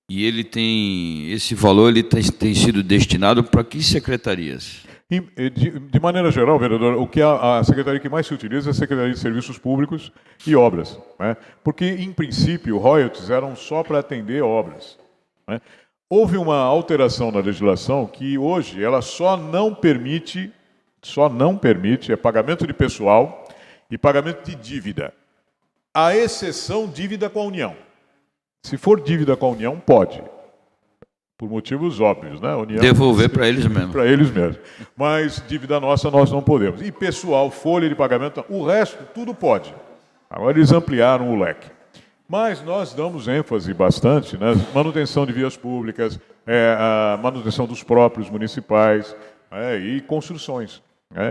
E ele tem, esse valor ele tem sido destinado para que secretarias? De maneira geral, vereador, o que a secretaria que mais se utiliza é a Secretaria de Serviços Públicos e Obras, né? Porque, em princípio, royalties eram só para atender obras, né? Houve uma alteração na legislação que hoje ela só não permite pagamento de pessoal e pagamento de dívida, à exceção dívida com a União. Se for dívida com a União, pode. Por motivos óbvios, né? A União, devolver para eles mesmos. Para eles mesmos. Mas dívida nossa nós não podemos. E pessoal, folha de pagamento, o resto tudo pode. Agora eles ampliaram o leque. Mas nós damos ênfase bastante na manutenção de vias públicas, a manutenção dos próprios municipais e construções.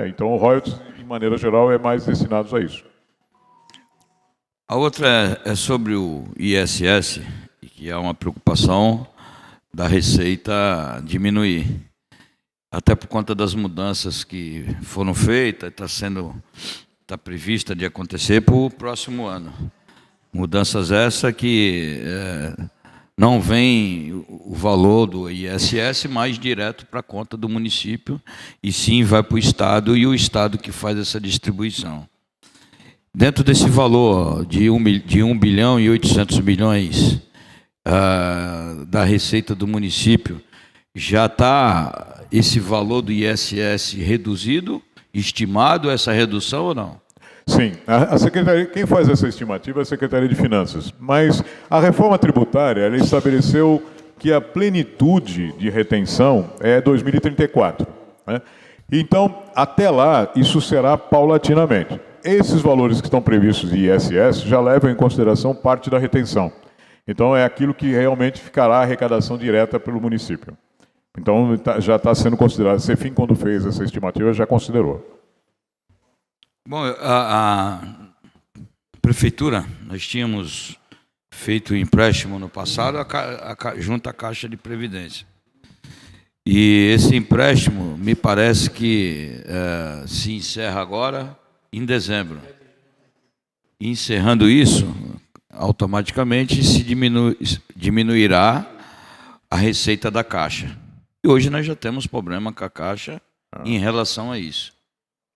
Então o royalties, de maneira geral, é mais destinado a isso. A outra é sobre o ISS, que é uma preocupação da Receita diminuir. Até por conta das mudanças que foram feitas, está prevista de acontecer para o próximo ano. Mudanças essa que não vem o valor do ISS mais direto para a conta do município, e sim vai para o Estado, e o Estado que faz essa distribuição. Dentro desse valor de 1 bilhão e 800 milhões da receita do município, já está esse valor do ISS reduzido, estimado essa redução ou não? Sim, a secretaria, quem faz essa estimativa é a Secretaria de Finanças, mas a reforma tributária ela estabeleceu que a plenitude de retenção é 2034, né? Então, até lá, isso será paulatinamente. Esses valores que estão previstos de ISS já levam em consideração parte da retenção. Então, é aquilo que realmente ficará a arrecadação direta pelo município. Então, já está sendo considerado. A CEFIM, quando fez essa estimativa, já considerou. Bom, a prefeitura, nós tínhamos feito um empréstimo no passado junto à Caixa de Previdência. E esse empréstimo, me parece que se encerra agora em dezembro. E encerrando isso, automaticamente se diminuirá a receita da Caixa. E hoje nós já temos problema com a Caixa em relação a isso.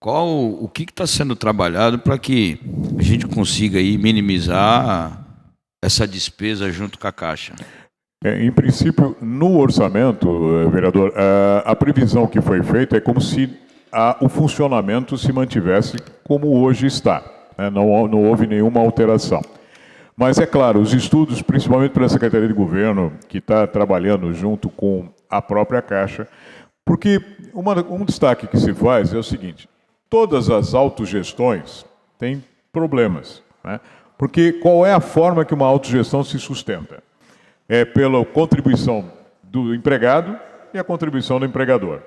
O que está sendo trabalhado para que a gente consiga aí minimizar essa despesa junto com a Caixa? Em princípio, no orçamento, vereador, a previsão que foi feita é como se o funcionamento se mantivesse como hoje está. Não houve nenhuma alteração. Mas, é claro, os estudos, principalmente pela Secretaria de Governo, que está trabalhando junto com a própria Caixa, porque um destaque que se faz é o seguinte: todas as autogestões têm problemas, né? Porque qual é a forma que uma autogestão se sustenta? É pela contribuição do empregado e a contribuição do empregador.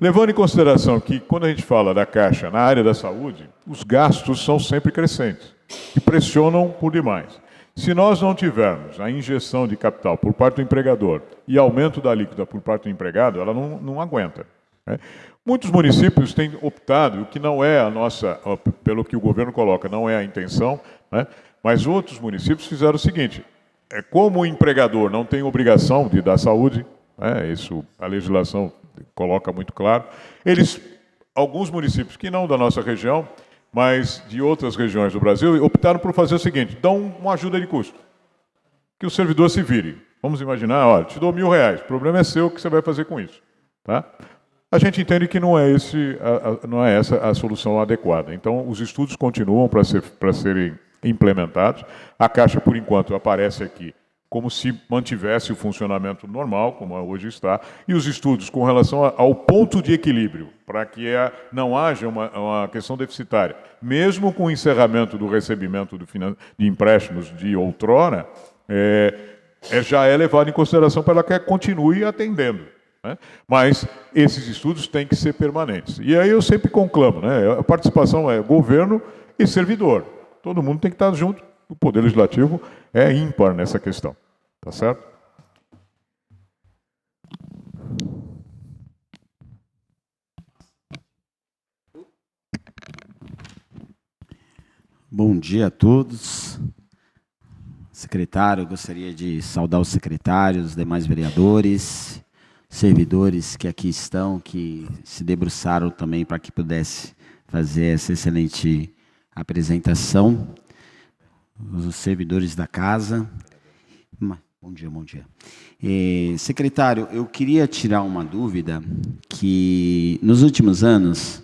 Levando em consideração que, quando a gente fala da Caixa na área da saúde, os gastos são sempre crescentes e pressionam por demais. Se nós não tivermos a injeção de capital por parte do empregador e aumento da alíquota por parte do empregado, ela não aguenta, né? Muitos municípios têm optado, o que não é a nossa, pelo que o governo coloca, não é a intenção, né? Mas outros municípios fizeram o seguinte: como o empregador não tem obrigação de dar saúde, né? Isso a legislação coloca muito claro, alguns municípios que não da nossa região, mas de outras regiões do Brasil, optaram por fazer o seguinte: dão uma ajuda de custo, que o servidor se vire. Vamos imaginar, olha, te dou R$1.000, o problema é seu, o que você vai fazer com isso? Tá? A gente entende que não é essa a solução adequada. Então, os estudos continuam para serem implementados. A Caixa, por enquanto, aparece aqui como se mantivesse o funcionamento normal, como hoje está, e os estudos com relação ao ponto de equilíbrio, para que não haja uma questão deficitária. Mesmo com o encerramento do recebimento de empréstimos de outrora, já é levado em consideração para que continue atendendo, né? Mas esses estudos têm que ser permanentes. E aí eu sempre conclamo, né? A participação é governo e servidor. Todo mundo tem que estar junto. O Poder Legislativo é ímpar nessa questão. Tá certo? Bom dia a todos. Secretário, eu gostaria de saudar os secretários, os demais vereadores, servidores que aqui estão, que se debruçaram também para que pudesse fazer essa excelente apresentação. Os servidores da casa. Bom dia, bom dia. Secretário, eu queria tirar uma dúvida, que nos últimos anos,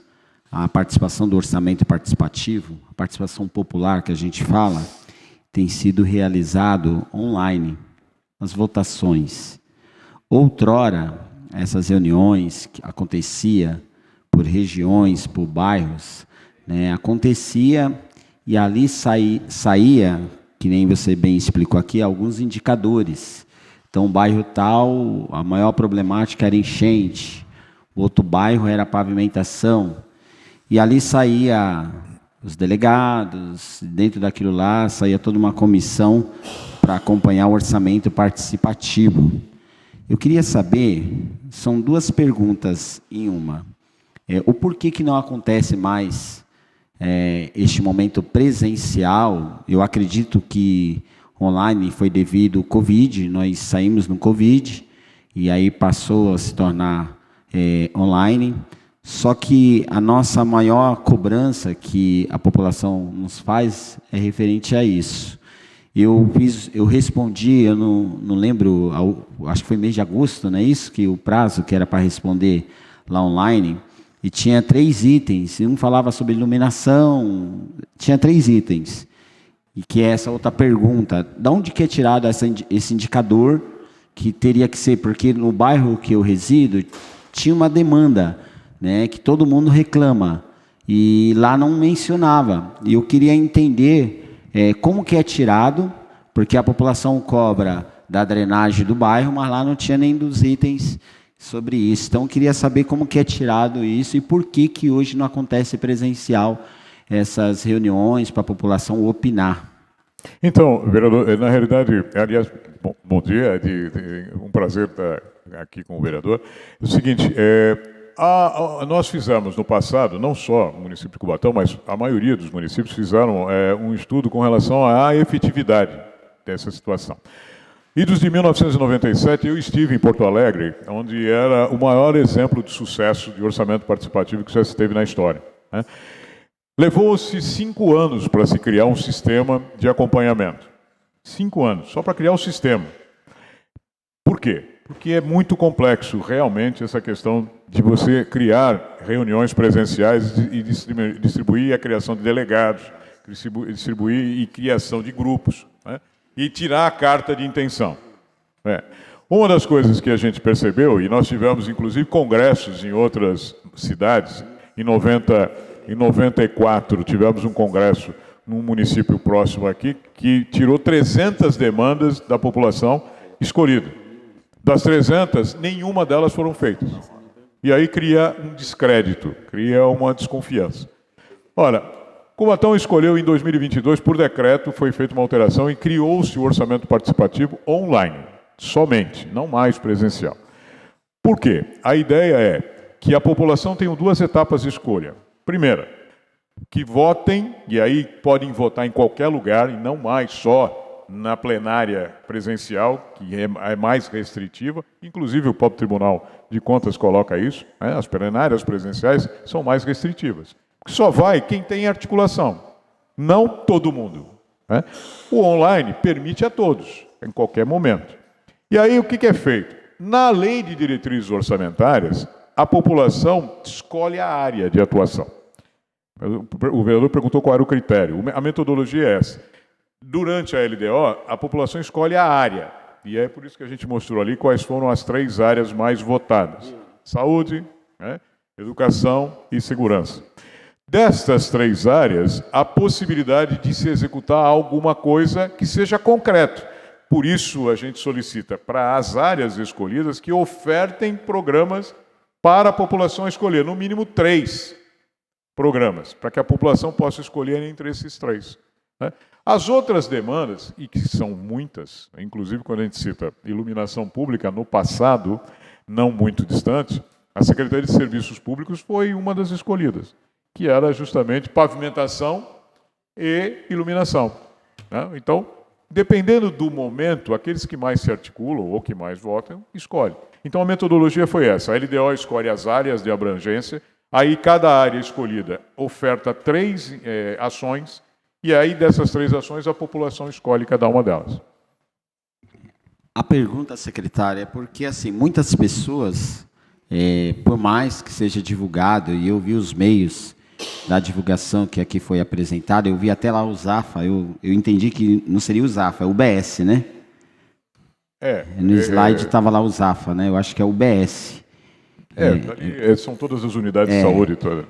a participação do orçamento participativo, a participação popular que a gente fala, tem sido realizado online, as votações. Outrora, essas reuniões que acontecia por regiões, por bairros, né, acontecia e ali saía, que nem você bem explicou aqui, alguns indicadores. Então, o bairro tal, a maior problemática era enchente, o outro bairro era pavimentação, e ali saía os delegados, dentro daquilo lá, saía toda uma comissão para acompanhar o orçamento participativo. Eu queria saber, são duas perguntas em uma. O porquê que não acontece mais este momento presencial? Eu acredito que online foi devido ao Covid, nós saímos no Covid, e aí passou a se tornar online. Só que a nossa maior cobrança que a população nos faz é referente a isso. Eu respondi, eu não lembro, acho que foi mês de agosto, não é isso? Que o prazo que era para responder lá online, e tinha 3 itens, e um falava sobre iluminação, tinha 3 itens. E que é essa outra pergunta, de onde que é tirado esse indicador que teria que ser? Porque no bairro que eu resido, tinha uma demanda, né, que todo mundo reclama, e lá não mencionava. E eu queria entender como que é tirado, porque a população cobra da drenagem do bairro, mas lá não tinha nem dos itens sobre isso. Então, eu queria saber como que é tirado isso e por que hoje não acontece presencial essas reuniões para a população opinar. Então, vereador, na realidade, aliás, bom dia, um prazer estar aqui com o vereador. É o seguinte, nós fizemos no passado, não só o município de Cubatão, mas a maioria dos municípios fizeram um estudo com relação à efetividade dessa situação. Idos de 1997, eu estive em Porto Alegre, onde era o maior exemplo de sucesso de orçamento participativo que já se teve na história, né? Levou-se 5 anos para se criar um sistema de acompanhamento. 5 anos, só para criar o sistema. Por quê? Porque é muito complexo, realmente, essa questão de você criar reuniões presenciais e distribuir a criação de delegados, distribuir e criação de grupos, né? E tirar a carta de intenção. Uma das coisas que a gente percebeu, e nós tivemos, inclusive, congressos em outras cidades, em 94 tivemos um congresso num município próximo aqui, que tirou 300 demandas da população escolhida. Das 300, nenhuma delas foram feitas. E aí cria um descrédito, cria uma desconfiança. Ora, Cubatão escolheu em 2022, por decreto, foi feita uma alteração e criou-se o orçamento participativo online, somente, não mais presencial. Por quê? A ideia é que a população tenha 2 etapas de escolha. Primeira, que votem, e aí podem votar em qualquer lugar, e não mais só na plenária presencial, que é mais restritiva. Inclusive, o próprio Tribunal de Contas coloca isso, né? As plenárias presenciais são mais restritivas. Só vai quem tem articulação, não todo mundo, né? O online permite a todos, em qualquer momento. E aí, o que é feito? Na lei de diretrizes orçamentárias, a população escolhe a área de atuação. O vereador perguntou qual era o critério. A metodologia é essa. Durante a LDO, a população escolhe a área. E é por isso que a gente mostrou ali quais foram as 3 áreas mais votadas. Saúde, né, educação e segurança. Destas 3 áreas, a possibilidade de se executar alguma coisa que seja concreto. Por isso, a gente solicita para as áreas escolhidas que ofertem programas para a população escolher, no mínimo 3 programas, para que a população possa escolher entre esses 3. Né? As outras demandas, e que são muitas, inclusive quando a gente cita iluminação pública, no passado, não muito distante, a Secretaria de Serviços Públicos foi uma das escolhidas, que era justamente pavimentação e iluminação. Né? Então, dependendo do momento, aqueles que mais se articulam ou que mais votam, escolhem. Então, a metodologia foi essa. A LDO escolhe as áreas de abrangência, aí cada área escolhida oferta 3 ações, e aí dessas 3 ações a população escolhe cada uma delas. A pergunta, secretária, é porque assim, muitas pessoas, por mais que seja divulgado, e eu vi os meios da divulgação que aqui foi apresentada, eu vi até lá o Zafa, eu entendi que não seria o Zafa, é o UBS, né? No slide estava lá o Zafa, né? Eu acho que é o UBS. São todas as unidades de saúde toda.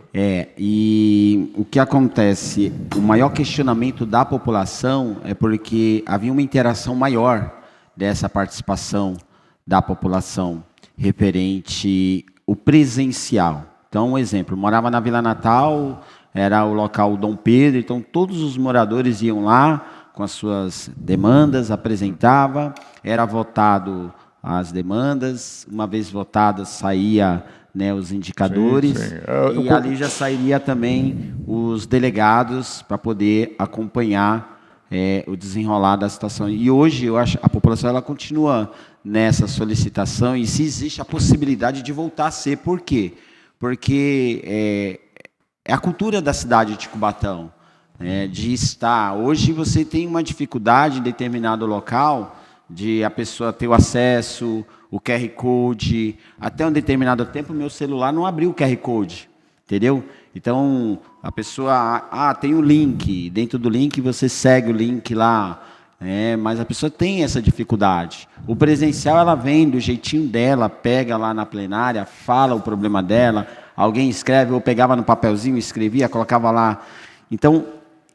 E o que acontece, o maior questionamento da população é porque havia uma interação maior dessa participação da população referente ao presencial. Então, um exemplo, morava na Vila Natal, era o local Dom Pedro, então todos os moradores iam lá com as suas demandas, apresentava, era votado as demandas, uma vez votadas saía, né, os indicadores, sim. E ali já sairia também os delegados para poder acompanhar o desenrolar da situação. E hoje eu acho a população ela continua nessa solicitação e se existe a possibilidade de voltar a ser. Por quê? Porque é a cultura da cidade de Cubatão, de estar. Hoje você tem uma dificuldade em determinado local de a pessoa ter o acesso, o QR Code. Até um determinado tempo, meu celular não abriu o QR Code, entendeu? Então, a pessoa, tem o link, dentro do link você segue o link lá, mas a pessoa tem essa dificuldade. O presencial, ela vem do jeitinho dela, pega lá na plenária, fala o problema dela, alguém escreve, ou pegava no papelzinho, escrevia, colocava lá. Então,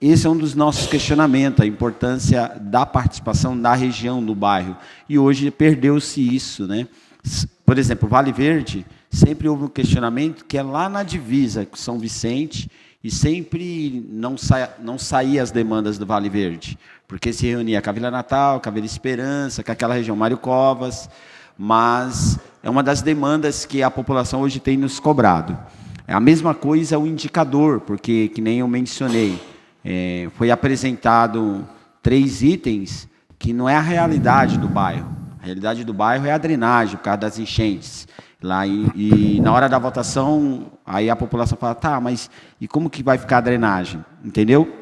esse é um dos nossos questionamentos, a importância da participação da região, do bairro. E hoje perdeu-se isso, né? Por exemplo, Vale Verde, sempre houve um questionamento que é lá na divisa com São Vicente, e sempre não saía as demandas do Vale Verde, porque se reunia com a Vila Natal, com a Vila Esperança, com aquela região Mário Covas, mas é uma das demandas que a população hoje tem nos cobrado. A mesma coisa é o indicador, porque, que nem eu mencionei, foi apresentado 3 itens que não é a realidade do bairro. A realidade do bairro é a drenagem, por causa das enchentes. Lá, e na hora da votação, aí a população fala, tá, mas e como que vai ficar a drenagem? Entendeu?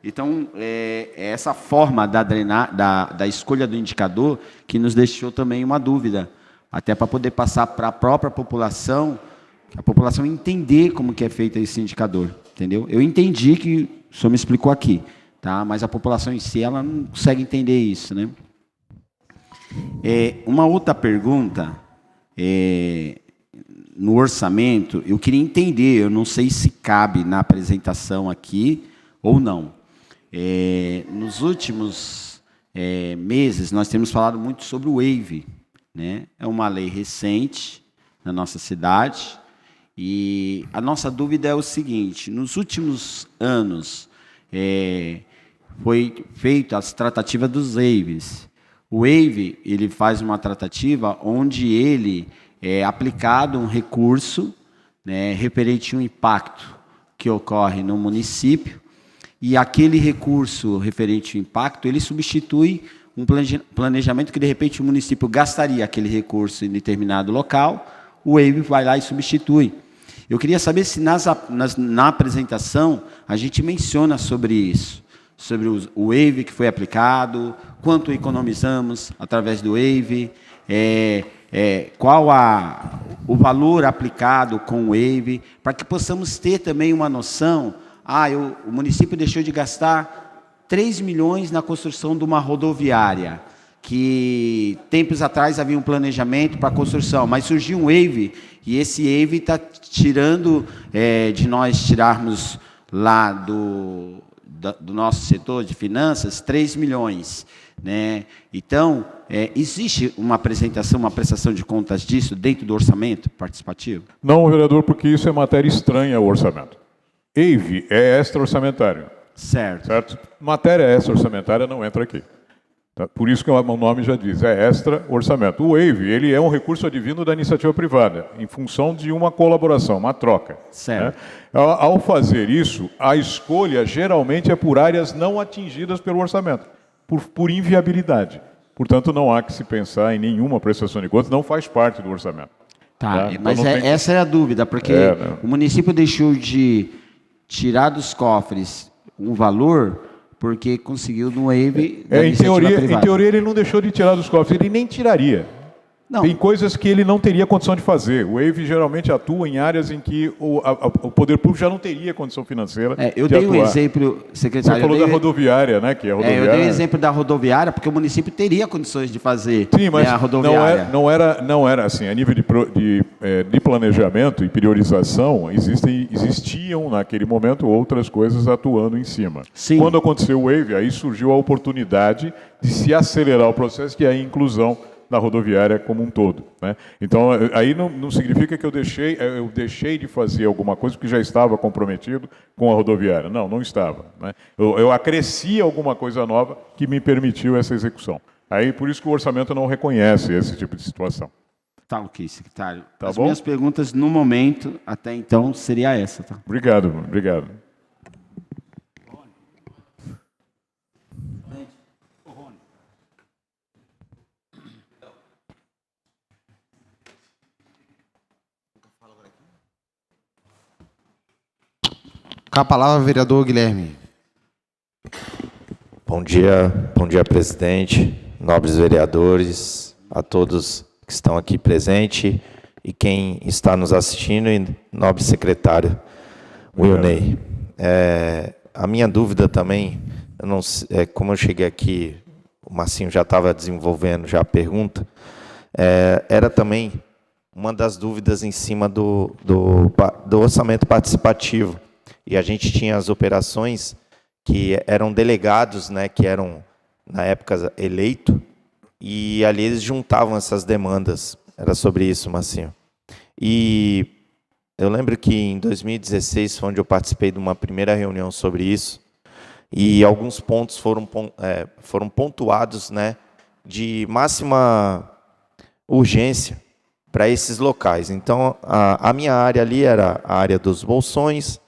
Então, é essa forma da escolha do indicador que nos deixou também uma dúvida, até para poder passar para a própria população, a população entender como que é feito esse indicador, entendeu? Eu entendi que o senhor me explicou aqui, tá? Mas a população em si, ela não consegue entender isso, né? Uma outra pergunta, no orçamento, eu queria entender, eu não sei se cabe na apresentação aqui ou não. Nos últimos meses, nós temos falado muito sobre o WAVE, né? É uma lei recente na nossa cidade, e a nossa dúvida é o seguinte: nos últimos anos, foi feita as tratativas dos WAVEs. O WAVE, ele faz uma tratativa onde ele é aplicado um recurso, né, referente a um impacto que ocorre no município, e aquele recurso referente ao impacto, ele substitui um planejamento que, de repente, o município gastaria aquele recurso em determinado local, o WAVE vai lá e substitui. Eu queria saber se na apresentação a gente menciona sobre isso, sobre o WAVE que foi aplicado, quanto economizamos através do WAVE, qual o valor aplicado com o WAVE, para que possamos ter também uma noção. O município deixou de gastar 3 milhões na construção de uma rodoviária, que tempos atrás havia um planejamento para a construção, mas surgiu um WAVE, e esse WAVE está tirando, de nós tirarmos lá do nosso setor de finanças, 3 milhões. Né? Então, existe uma apresentação, uma prestação de contas disso dentro do orçamento participativo? Não, vereador, porque isso é matéria estranha ao orçamento. WAVE é extra-orçamentário. Certo. Matéria extra-orçamentária não entra aqui. Tá? Por isso que o nome já diz, é extra-orçamento. O WAVE, ele é um recurso advindo da iniciativa privada, em função de uma colaboração, uma troca. Certo. Né? Ao fazer isso, a escolha geralmente é por áreas não atingidas pelo orçamento, por inviabilidade. Portanto, não há que se pensar em nenhuma prestação de contas, não faz parte do orçamento. Tá, Então, mas essa é a dúvida, porque o município deixou de tirar dos cofres um valor porque conseguiu no WAVE da iniciativa privada. Em teoria, ele não deixou de tirar dos cofres, ele nem tiraria. Não. Tem coisas que ele não teria condição de fazer. O WAVE geralmente atua em áreas em que o poder público já não teria condição financeira de eu dei atuar. um exemplo, secretário. Você falou da rodoviária, né? Que a rodoviária... eu dei o exemplo da rodoviária, porque o município teria condições de fazer. Sim, mas a rodoviária. Não era assim. A nível de planejamento e priorização, existiam naquele momento outras coisas atuando em cima. Sim. Quando aconteceu o WAVE, aí surgiu a oportunidade de se acelerar o processo, que é a inclusão da rodoviária como um todo, né? Então, aí não significa que eu deixei de fazer alguma coisa que já estava comprometido com a rodoviária. Não estava, né? Eu acresci alguma coisa nova que me permitiu essa execução. Aí, por isso que o orçamento não reconhece esse tipo de situação. Tá ok, secretário. Tá As bom? minhas perguntas, no momento, até então, seria essa. Tá? Obrigado. Com a palavra, vereador Guilherme. Bom dia, presidente, nobres vereadores, a todos que estão aqui presentes e quem está nos assistindo, e nobre secretário Wilney. A minha dúvida também, eu não, como eu cheguei aqui, o Marcinho já estava desenvolvendo já a pergunta, era também uma das dúvidas em cima do orçamento participativo. E a gente tinha as operações que eram delegados, né, que eram, na época, eleitos, e ali eles juntavam essas demandas. Era sobre isso, Marcinho. E eu lembro que em 2016 foi onde eu participei de uma primeira reunião sobre isso, e alguns pontos foram pontuados, né, de máxima urgência para esses locais. Então, a minha área ali era a área dos Bolsões,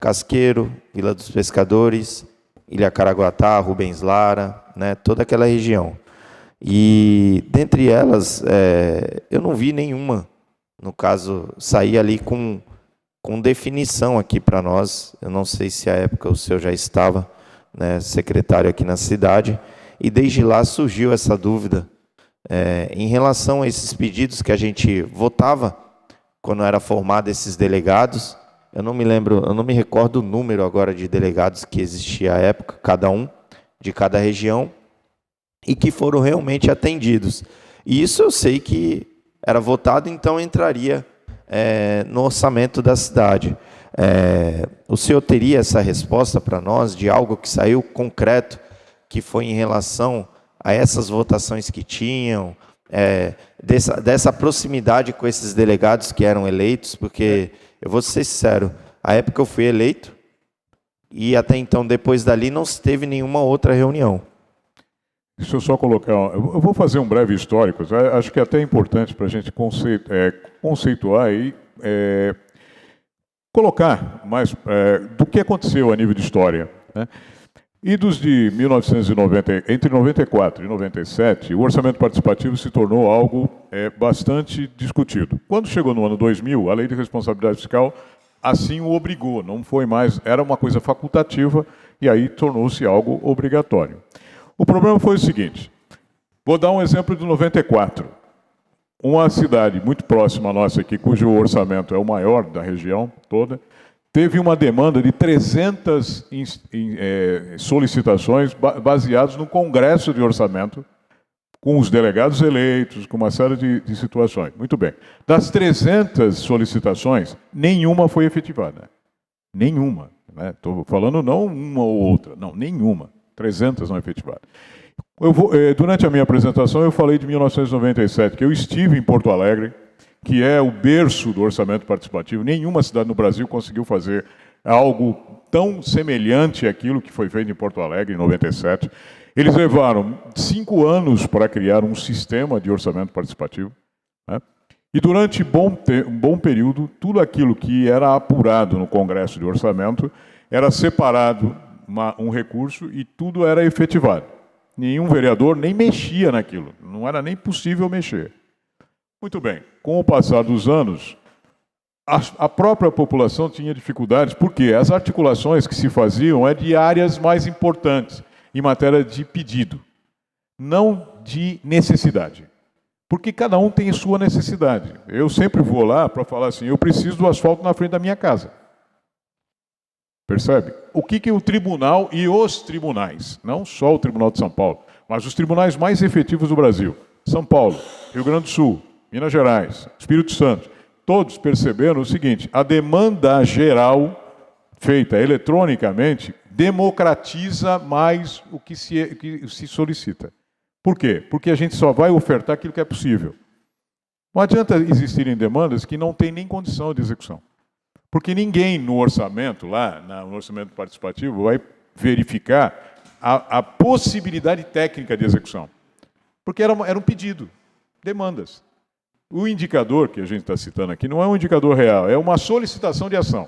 Casqueiro, Vila dos Pescadores, Ilha Caraguatá, Rubens Lara, né, toda aquela região. E, dentre elas, eu não vi nenhuma, no caso, sair ali com definição aqui para nós. Eu não sei se à época o senhor já estava né, secretário aqui na cidade, e desde lá surgiu essa dúvida em relação a esses pedidos que a gente votava quando era formado esses delegados. Eu não me recordo o número agora de delegados que existia à época, cada um de cada região, e que foram realmente atendidos. E isso eu sei que era votado, então entraria no orçamento da cidade. O senhor teria essa resposta para nós de algo que saiu concreto, que foi em relação a essas votações que tinham, dessa proximidade com esses delegados que eram eleitos? Porque, eu vou ser sincero, a época eu fui eleito, e até então, depois dali, não se teve nenhuma outra reunião. Deixa eu só colocar... Eu vou fazer um breve histórico. Acho que é até importante para a gente conceituar e colocar mais do que aconteceu a nível de história, né? Idos de 1990, entre 94 e 97, o orçamento participativo se tornou algo bastante discutido. Quando chegou no ano 2000, a Lei de Responsabilidade Fiscal assim o obrigou, não foi mais, era uma coisa facultativa, e aí tornou-se algo obrigatório. O problema foi o seguinte, vou dar um exemplo de 94. Uma cidade muito próxima a nossa aqui, cujo orçamento é o maior da região toda, teve uma demanda de 300 solicitações baseadas no Congresso de Orçamento, com os delegados eleitos, com uma série de situações. Muito bem. Das 300 solicitações, nenhuma foi efetivada. Nenhuma. Estou falando não uma ou outra, não, nenhuma. 300 não efetivadas. Durante a minha apresentação, eu falei de 1997, que eu estive em Porto Alegre, que é o berço do orçamento participativo. Nenhuma cidade no Brasil conseguiu fazer algo tão semelhante àquilo que foi feito em Porto Alegre, em 97. Eles levaram 5 anos para criar um sistema de orçamento participativo, né? E durante um bom período, tudo aquilo que era apurado no Congresso de Orçamento era separado um recurso e tudo era efetivado. Nenhum vereador nem mexia naquilo, não era nem possível mexer. Muito bem, com o passar dos anos, a própria população tinha dificuldades, porque as articulações que se faziam de áreas mais importantes, em matéria de pedido, não de necessidade. Porque cada um tem a sua necessidade. Eu sempre vou lá para falar assim, eu preciso do asfalto na frente da minha casa. Percebe? O que o tribunal e os tribunais, não só o Tribunal de São Paulo, mas os tribunais mais efetivos do Brasil, São Paulo, Rio Grande do Sul, Minas Gerais, Espírito Santo, todos perceberam o seguinte, a demanda geral feita eletronicamente democratiza mais o que se solicita. Por quê? Porque a gente só vai ofertar aquilo que é possível. Não adianta existirem demandas que não têm nem condição de execução. Porque ninguém no orçamento, lá no orçamento participativo, vai verificar a possibilidade técnica de execução. Porque era um pedido, demandas. O indicador que a gente está citando aqui não é um indicador real, é uma solicitação de ação.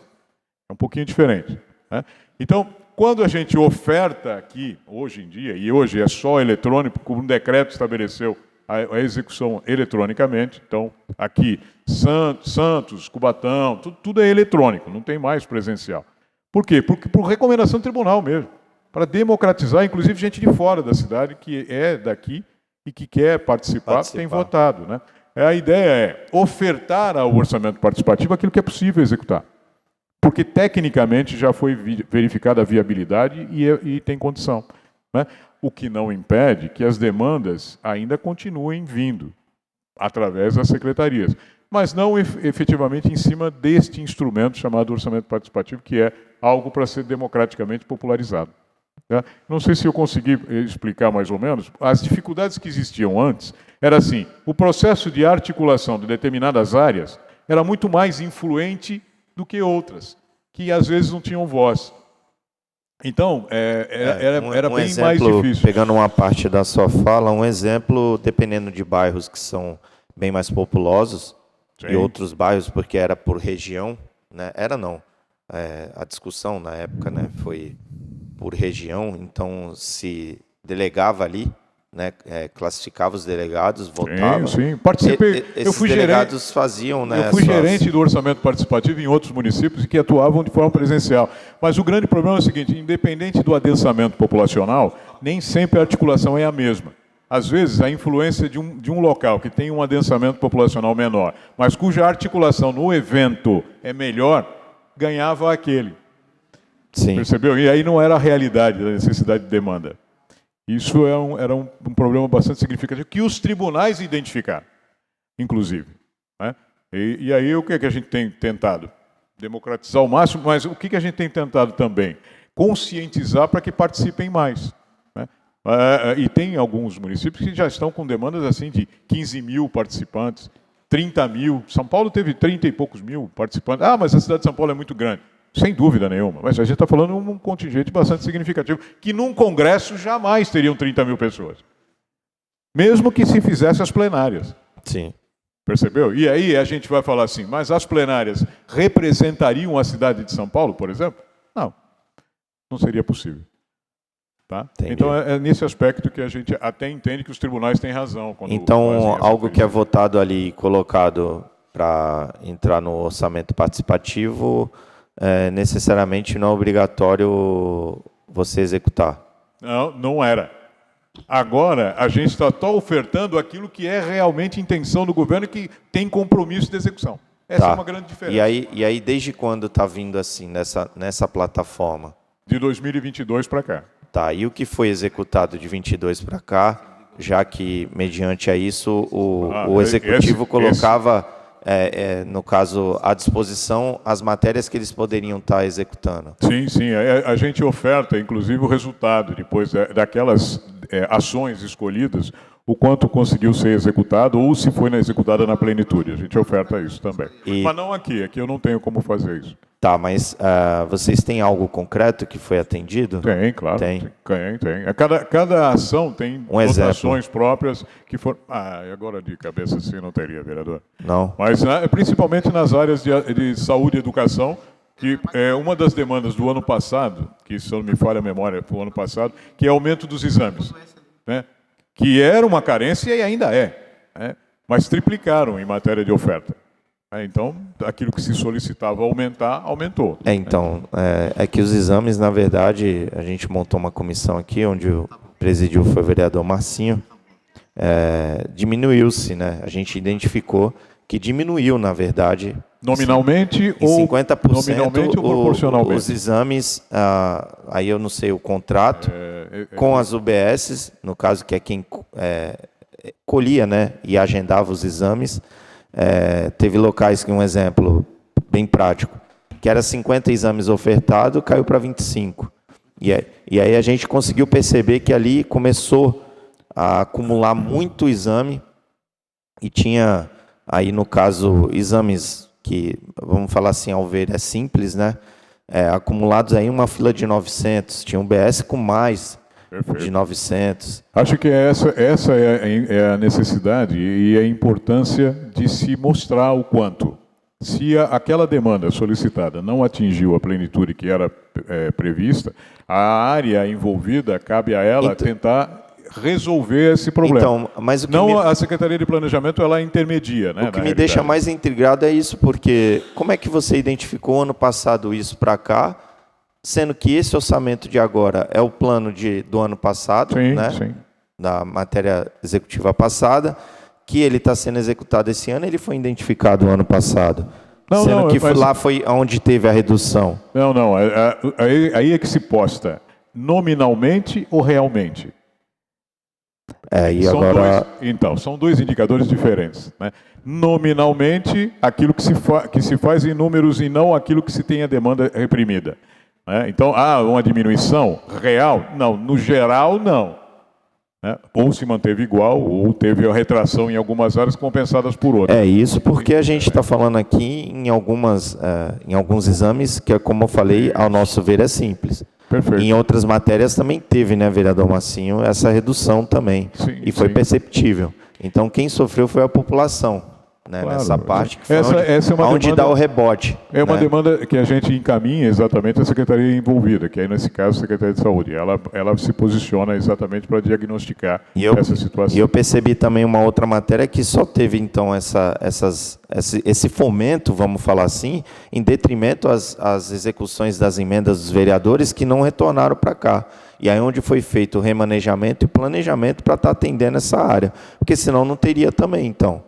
É um pouquinho diferente, né? Então, quando a gente oferta aqui, hoje em dia, e hoje é só eletrônico, como um decreto estabeleceu a execução eletronicamente, então, aqui, Santos, Cubatão, tudo é eletrônico, não tem mais presencial. Por quê? Porque por recomendação do tribunal mesmo, para democratizar, inclusive, gente de fora da cidade, que é daqui e que quer participar. Tem votado, né? A ideia é ofertar ao orçamento participativo aquilo que é possível executar. Porque, tecnicamente, já foi verificada a viabilidade e tem condição, né? O que não impede que as demandas ainda continuem vindo através das secretarias, mas não efetivamente em cima deste instrumento chamado orçamento participativo, que é algo para ser democraticamente popularizado. Não sei se eu consegui explicar mais ou menos. As dificuldades que existiam antes era assim, o processo de articulação de determinadas áreas era muito mais influente do que outras, que às vezes não tinham voz. Então, era bem exemplo, mais difícil. Pegando uma parte da sua fala, um exemplo, dependendo de bairros que são bem mais populosos, sim, e outros bairros, porque era por região, né? A discussão na época, né, foi por região, então se delegava ali, né, classificava os delegados, votava. Sim, participei. Eu fui delegados faziam, né, eu fui gerente do orçamento participativo em outros municípios que atuavam de forma presencial. Mas o grande problema é o seguinte, independente do adensamento populacional, nem sempre a articulação é a mesma. Às vezes, a influência de um local que tem um adensamento populacional menor, mas cuja articulação no evento é melhor, ganhava aquele. Sim. Percebeu? E aí não era a realidade da necessidade de demanda. Isso era um problema bastante significativo, que os tribunais identificaram, inclusive. Né? E aí o que a gente tem tentado? Democratizar ao máximo, mas o que a gente tem tentado também? Conscientizar para que participem mais. Né? E tem alguns municípios que já estão com demandas assim de 15 mil participantes, 30 mil. São Paulo teve 30 e poucos mil participantes. Ah, mas a cidade de São Paulo é muito grande. Sem dúvida nenhuma. Mas a gente está falando de um contingente bastante significativo, que num congresso jamais teriam 30 mil pessoas. Mesmo que se fizesse as plenárias. Sim. Percebeu? E aí a gente vai falar assim, mas as plenárias representariam a cidade de São Paulo, por exemplo? Não. Não seria possível. Tá? Então é nesse aspecto que a gente até entende que os tribunais têm razão. Então, algo que é votado ali e colocado para entrar no orçamento participativo, necessariamente não é obrigatório você executar. Não, não era. Agora, a gente está ofertando aquilo que é realmente intenção do governo e que tem compromisso de execução. Essa é uma grande diferença. E aí desde quando está vindo assim, nessa plataforma? De 2022 para cá. Tá, e o que foi executado de 22 para cá, já que, mediante a isso, o Executivo colocava, no caso, à disposição as matérias que eles poderiam estar executando? Sim, sim. A gente oferta, inclusive, o resultado, depois daquelas ações escolhidas, o quanto conseguiu ser executado ou se foi executada na plenitude. A gente oferta isso também. Mas não aqui eu não tenho como fazer isso. Tá, mas vocês têm algo concreto que foi atendido? Tem, claro. Tem. Cada ação tem votações próprias que foram... agora de cabeça assim não teria, vereador. Não. Mas principalmente nas áreas de saúde e educação, que é uma das demandas do ano passado, que se eu não me falha a memória, foi o ano passado, que é aumento dos exames. Né? Que era uma carência e ainda é. Mas triplicaram em matéria de oferta. Então, aquilo que se solicitava aumentar, aumentou. Então, é que os exames, na verdade, a gente montou uma comissão aqui, onde o presidiu foi o vereador Marcinho, diminuiu-se, né? A gente identificou que diminuiu, na verdade... Nominalmente ou 50% nominalmente ou proporcionalmente? Os exames, aí eu não sei o contrato, com as UBSs, no caso que é quem colhia, né, e agendava os exames, teve locais que, um exemplo bem prático, que era 50 exames ofertados, caiu para 25. E aí a gente conseguiu perceber que ali começou a acumular muito exame e tinha aí, no caso, exames que, vamos falar assim, ao ver, é simples, né? Acumulados aí uma fila de 900, tinha um BS com mais de 900. Acho que essa é a necessidade e a importância de se mostrar o quanto. Se aquela demanda solicitada não atingiu a plenitude que era prevista, a área envolvida, cabe a ela tentar resolver esse problema. Então, mas a Secretaria de Planejamento, ela intermedia, né? O que me deixa mais intrigado é isso, porque como é que você identificou ano passado isso para cá, sendo que esse orçamento de agora é o plano do ano passado, né? Sim. Da matéria executiva passada, que ele está sendo executado esse ano, ele foi identificado no ano passado. Sendo que lá foi onde teve a redução. Não. Aí é que se posta nominalmente ou realmente. São dois indicadores diferentes. Né? Nominalmente, aquilo que se faz em números e não aquilo que se tem a demanda reprimida. Né? Então, uma diminuição real? Não, no geral, não. Né? Ou se manteve igual, ou teve a retração em algumas áreas compensadas por outras. Isso porque a gente está falando aqui em alguns exames que, como eu falei, ao nosso ver é simples. Perfeito. Em outras matérias também teve, né, vereador Marcinho, essa redução também. Sim, e foi perceptível. Então, quem sofreu foi a população. né, Claro. nessa parte, que foi Essa é uma onde demanda, dá o rebote. É uma né? demanda que a gente encaminha exatamente à Secretaria envolvida, que aí, nesse caso, a Secretaria de Saúde. Ela se posiciona exatamente para diagnosticar essa situação. E eu percebi também uma outra matéria que só teve, então, esse fomento, vamos falar assim, em detrimento às execuções das emendas dos vereadores que não retornaram para cá. E aí onde foi feito o remanejamento e planejamento para estar atendendo essa área. Porque senão não teria também, então.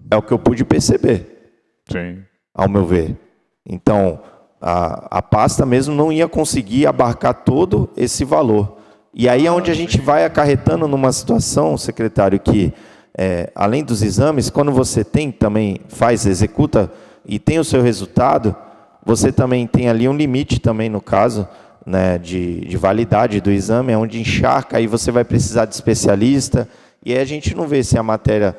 É o que eu pude perceber. Sim. Ao meu ver. Então, a pasta mesmo não ia conseguir abarcar todo esse valor. E aí é onde a gente vai acarretando numa situação, secretário, que além dos exames, quando você executa e tem o seu resultado, você também tem ali um limite também, no caso, né, de validade do exame, onde encharca, aí você vai precisar de especialista, e aí a gente não vê se a matéria,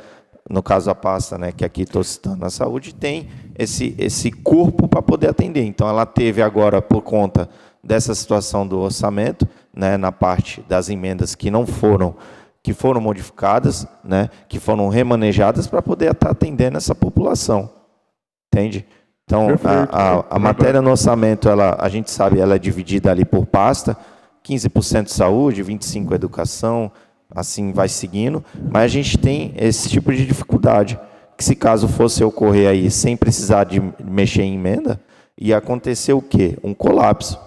no caso a pasta, né, que aqui estou citando, a saúde, tem esse corpo para poder atender. Então, ela teve agora, por conta dessa situação do orçamento, né, na parte das emendas que foram modificadas, né, que foram remanejadas para poder estar atendendo essa população. Entende? Então, a matéria no orçamento, a gente sabe, ela é dividida ali por pasta, 15% saúde, 25% educação, assim vai seguindo, mas a gente tem esse tipo de dificuldade, que se caso fosse ocorrer aí sem precisar de mexer em emenda, ia acontecer o quê? Um colapso.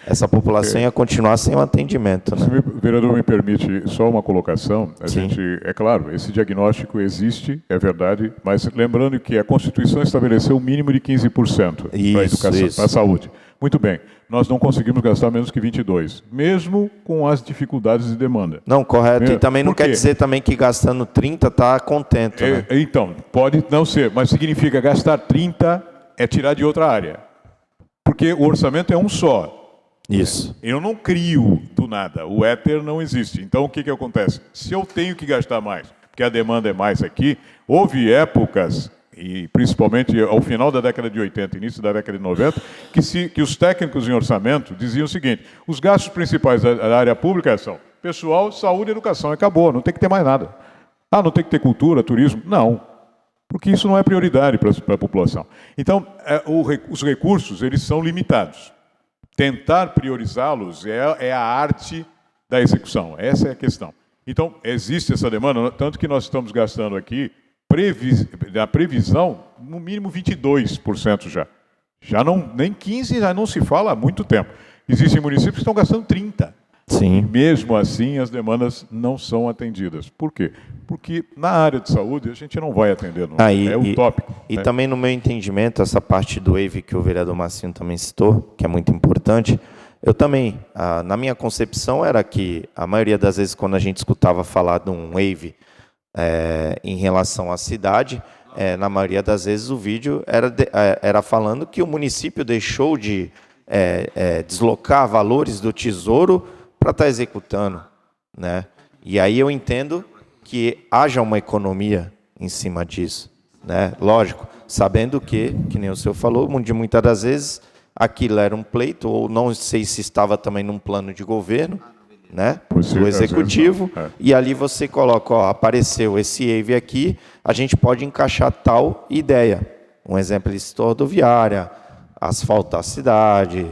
Essa população ia continuar sem o atendimento. Né? Se o vereador me permite só uma colocação, Sim. é claro, esse diagnóstico existe, é verdade, mas lembrando que a Constituição estabeleceu um mínimo de 15% para a educação, para a saúde. Muito bem, nós não conseguimos gastar menos que 22%, mesmo com as dificuldades de demanda. Não, correto. E também não quer dizer também que gastando 30 está contente. Né? Então, pode não ser, mas significa gastar 30 é tirar de outra área. Porque o orçamento é um só. Isso. Eu não crio do nada, o éter não existe. Então, o que que acontece? Se eu tenho que gastar mais, porque a demanda é mais aqui, houve épocas, e principalmente ao final da década de 80, início da década de 90, que os técnicos em orçamento diziam o seguinte: os gastos principais da área pública são pessoal, saúde e educação. Acabou, não tem que ter mais nada. Ah, não tem que ter cultura, turismo? Não, porque isso não é prioridade para a população. Então, os recursos, eles são limitados. Tentar priorizá-los é a arte da execução. Essa é a questão. Então, existe essa demanda, tanto que nós estamos gastando aqui, na previsão, no mínimo 22% já. Nem 15% já não se fala há muito tempo. Existem municípios que estão gastando 30%. Sim. E mesmo assim, as demandas não são atendidas. Por quê? Porque na área de saúde a gente não vai atender, não. É utópico. E também, no meu entendimento, essa parte do wave que o vereador Marcinho também citou, que é muito importante, eu também, na minha concepção, era que a maioria das vezes, quando a gente escutava falar de um wave em relação à cidade, na maioria das vezes o vídeo era falando que o município deixou de deslocar valores do tesouro para estar executando, né? E aí eu entendo que haja uma economia em cima disso, né? Lógico, sabendo que nem o senhor falou, muitas das vezes aquilo era um pleito, ou não sei se estava também num plano de governo, né? Do executivo, e ali você coloca, apareceu esse EIV aqui, a gente pode encaixar tal ideia. Um exemplo, ele citou rodoviária, asfaltar a cidade,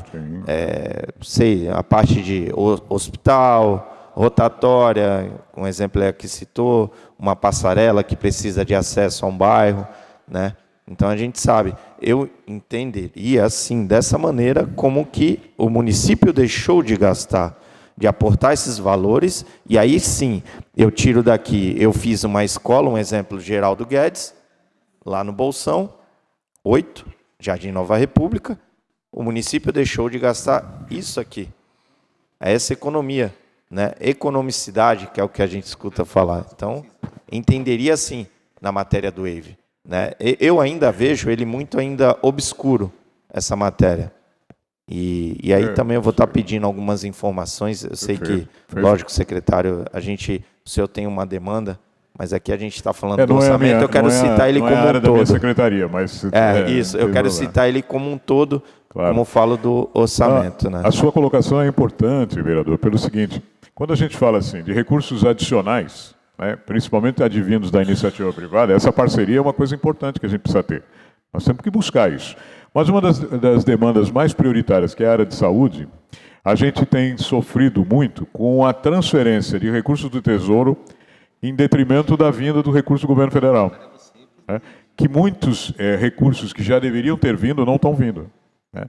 a parte de hospital, rotatória, um exemplo é que citou, uma passarela que precisa de acesso a um bairro, né? Então a gente sabe, eu entenderia assim, dessa maneira, como que o município deixou de gastar, de aportar esses valores, e aí sim, eu tiro daqui, eu fiz uma escola, um exemplo, Geraldo Guedes, lá no Bolsão, 8, Jardim Nova República, o município deixou de gastar isso aqui. É essa economia, né? Economicidade, que é o que a gente escuta falar. Então, entenderia assim, na matéria do wave, né? Eu ainda vejo ele muito ainda obscuro, essa matéria. E aí também eu vou estar pedindo algumas informações. Eu sei que, lógico, secretário, o senhor tem uma demanda, mas aqui a gente está falando do orçamento, eu quero citar ele como um todo. Não é a área da minha secretaria, mas... isso, eu quero citar ele como um todo, como eu falo do orçamento. Né? A sua colocação é importante, vereador, pelo seguinte: quando a gente fala assim de recursos adicionais, né, principalmente advindos da iniciativa privada, essa parceria é uma coisa importante que a gente precisa ter. Nós temos que buscar isso. Mas uma das demandas mais prioritárias, que é a área de saúde, a gente tem sofrido muito com a transferência de recursos do Tesouro em detrimento da vinda do recurso do governo federal. Né? Que muitos recursos que já deveriam ter vindo não estão vindo. Né?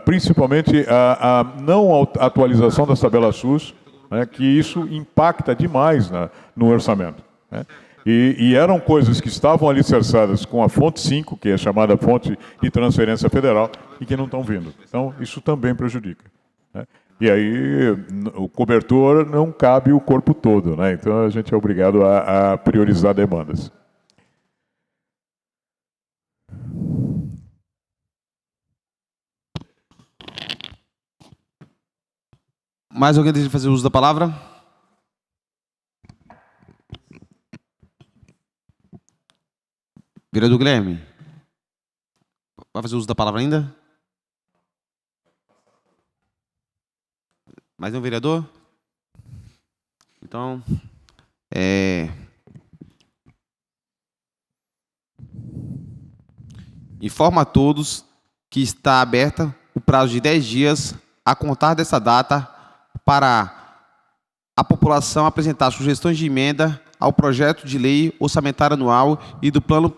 Principalmente a não atualização das tabelas SUS, né, que isso impacta demais no orçamento. Né? E eram coisas que estavam alicerçadas com a fonte 5, que é a chamada fonte de transferência federal, e que não estão vindo. Então, isso também prejudica. Né? E aí, o cobertor não cabe o corpo todo. Né? Então, a gente é obrigado a priorizar demandas. Mais alguém deseja fazer uso da palavra? Vereador Guilherme, vai fazer uso da palavra ainda? Mais um vereador? Então, informa a todos que está aberta o prazo de 10 dias a contar dessa data para a população apresentar sugestões de emenda ao projeto de lei orçamentária anual e do plano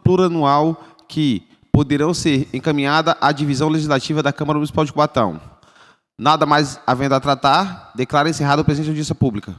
plurianual que poderão ser encaminhadas à divisão legislativa da Câmara Municipal de Cubatão. Nada mais havendo a tratar, declaro encerrado o presente audiência pública.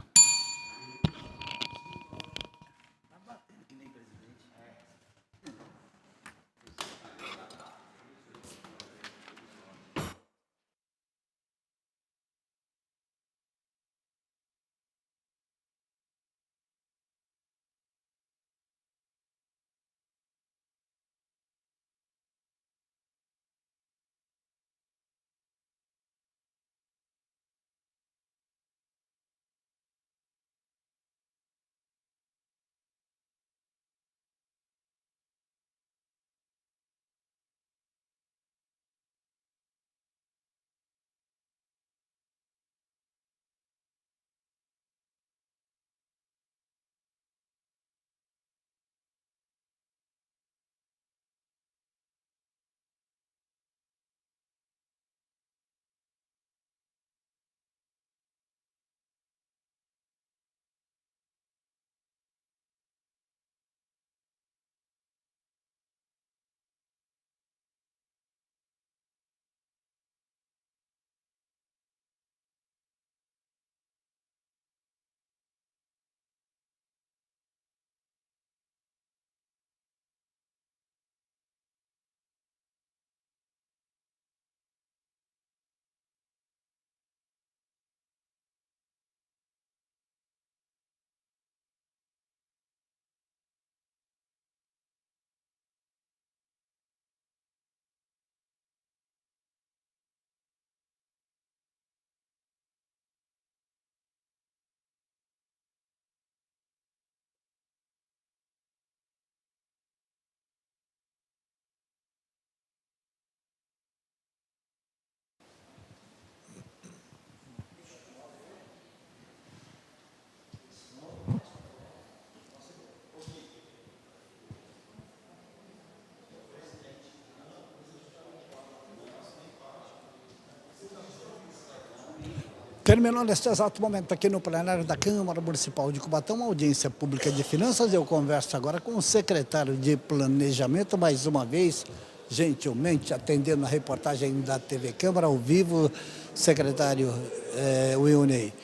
Terminou neste exato momento aqui no plenário da Câmara Municipal de Cubatão, uma audiência pública de finanças. Eu converso agora com o secretário de Planejamento, mais uma vez, gentilmente atendendo a reportagem da TV Câmara ao vivo, secretário Wilney.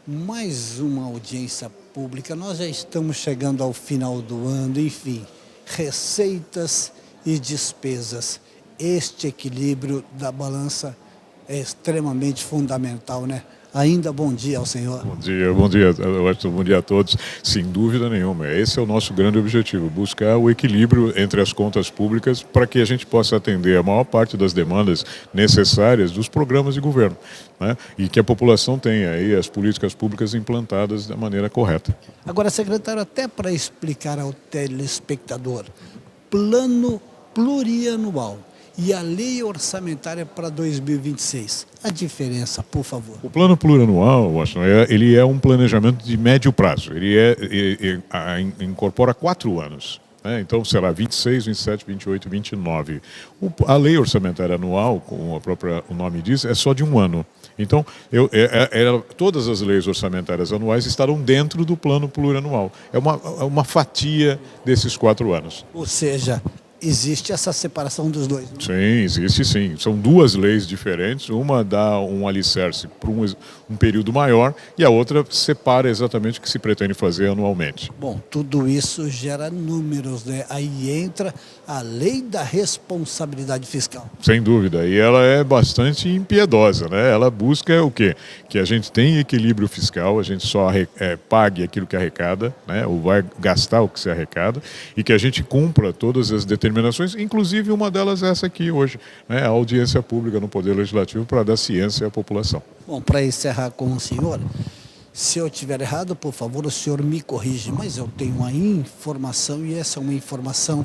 Mais uma audiência pública, nós já estamos chegando ao final do ano, enfim, receitas e despesas. Este equilíbrio da balança é extremamente fundamental, né? Ainda bom dia ao senhor. Bom dia, bom dia a todos. Sem dúvida nenhuma, esse é o nosso grande objetivo, buscar o equilíbrio entre as contas públicas para que a gente possa atender a maior parte das demandas necessárias dos programas de governo, né? E que a população tenha aí as políticas públicas implantadas da maneira correta. Agora, secretário, até para explicar ao telespectador, plano plurianual e a lei orçamentária para 2026. A diferença, por favor. O plano plurianual, Washington, ele é um planejamento de médio prazo. Ele incorpora 4 anos. Então, será 26, 27, 28, 29. A lei orçamentária anual, como o nome diz, é só de 1 ano. Então, todas as leis orçamentárias anuais estarão dentro do plano plurianual. É uma fatia desses 4 anos. Ou seja, existe essa separação dos dois, não? Sim, existe sim. São 2 leis diferentes. Uma dá um alicerce para um período maior e a outra separa exatamente o que se pretende fazer anualmente. Bom, tudo isso gera números, né? Aí entra a lei da responsabilidade fiscal. Sem dúvida. E ela é bastante impiedosa, né? Ela busca o quê? Que a gente tenha equilíbrio fiscal, a gente só pague aquilo que arrecada, né? Ou vai gastar o que se arrecada, e que a gente cumpra todas as determinações, inclusive uma delas é essa aqui hoje, né? A audiência pública no Poder Legislativo para dar ciência à população. Bom, para encerrar com o senhor, se eu estiver errado, por favor, o senhor me corrige, mas eu tenho uma informação, e essa é uma informação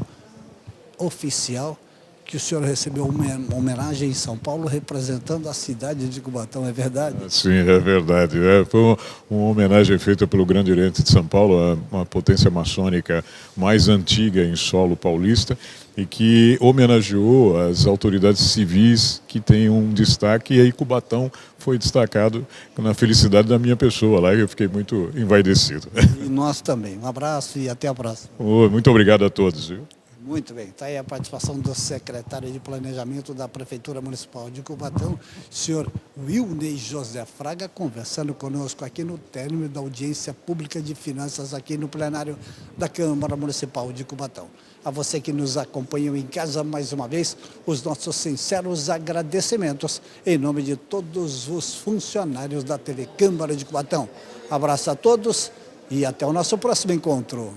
oficial, que o senhor recebeu uma homenagem em São Paulo representando a cidade de Cubatão, é verdade? Sim, é verdade. Foi uma homenagem feita pelo Grande Oriente de São Paulo, uma potência maçônica mais antiga em solo paulista, e que homenageou as autoridades civis que têm um destaque, e aí Cubatão foi destacado na felicidade da minha pessoa lá, e eu fiquei muito envaidecido. E nós também. Um abraço e até a próxima. Muito obrigado a todos. Viu? Muito bem, está aí a participação do secretário de Planejamento da Prefeitura Municipal de Cubatão, senhor Wilney José Fraga, conversando conosco aqui no término da audiência pública de finanças aqui no plenário da Câmara Municipal de Cubatão. A você que nos acompanhou em casa, mais uma vez, os nossos sinceros agradecimentos em nome de todos os funcionários da TV Câmara de Cubatão. Abraço a todos e até o nosso próximo encontro.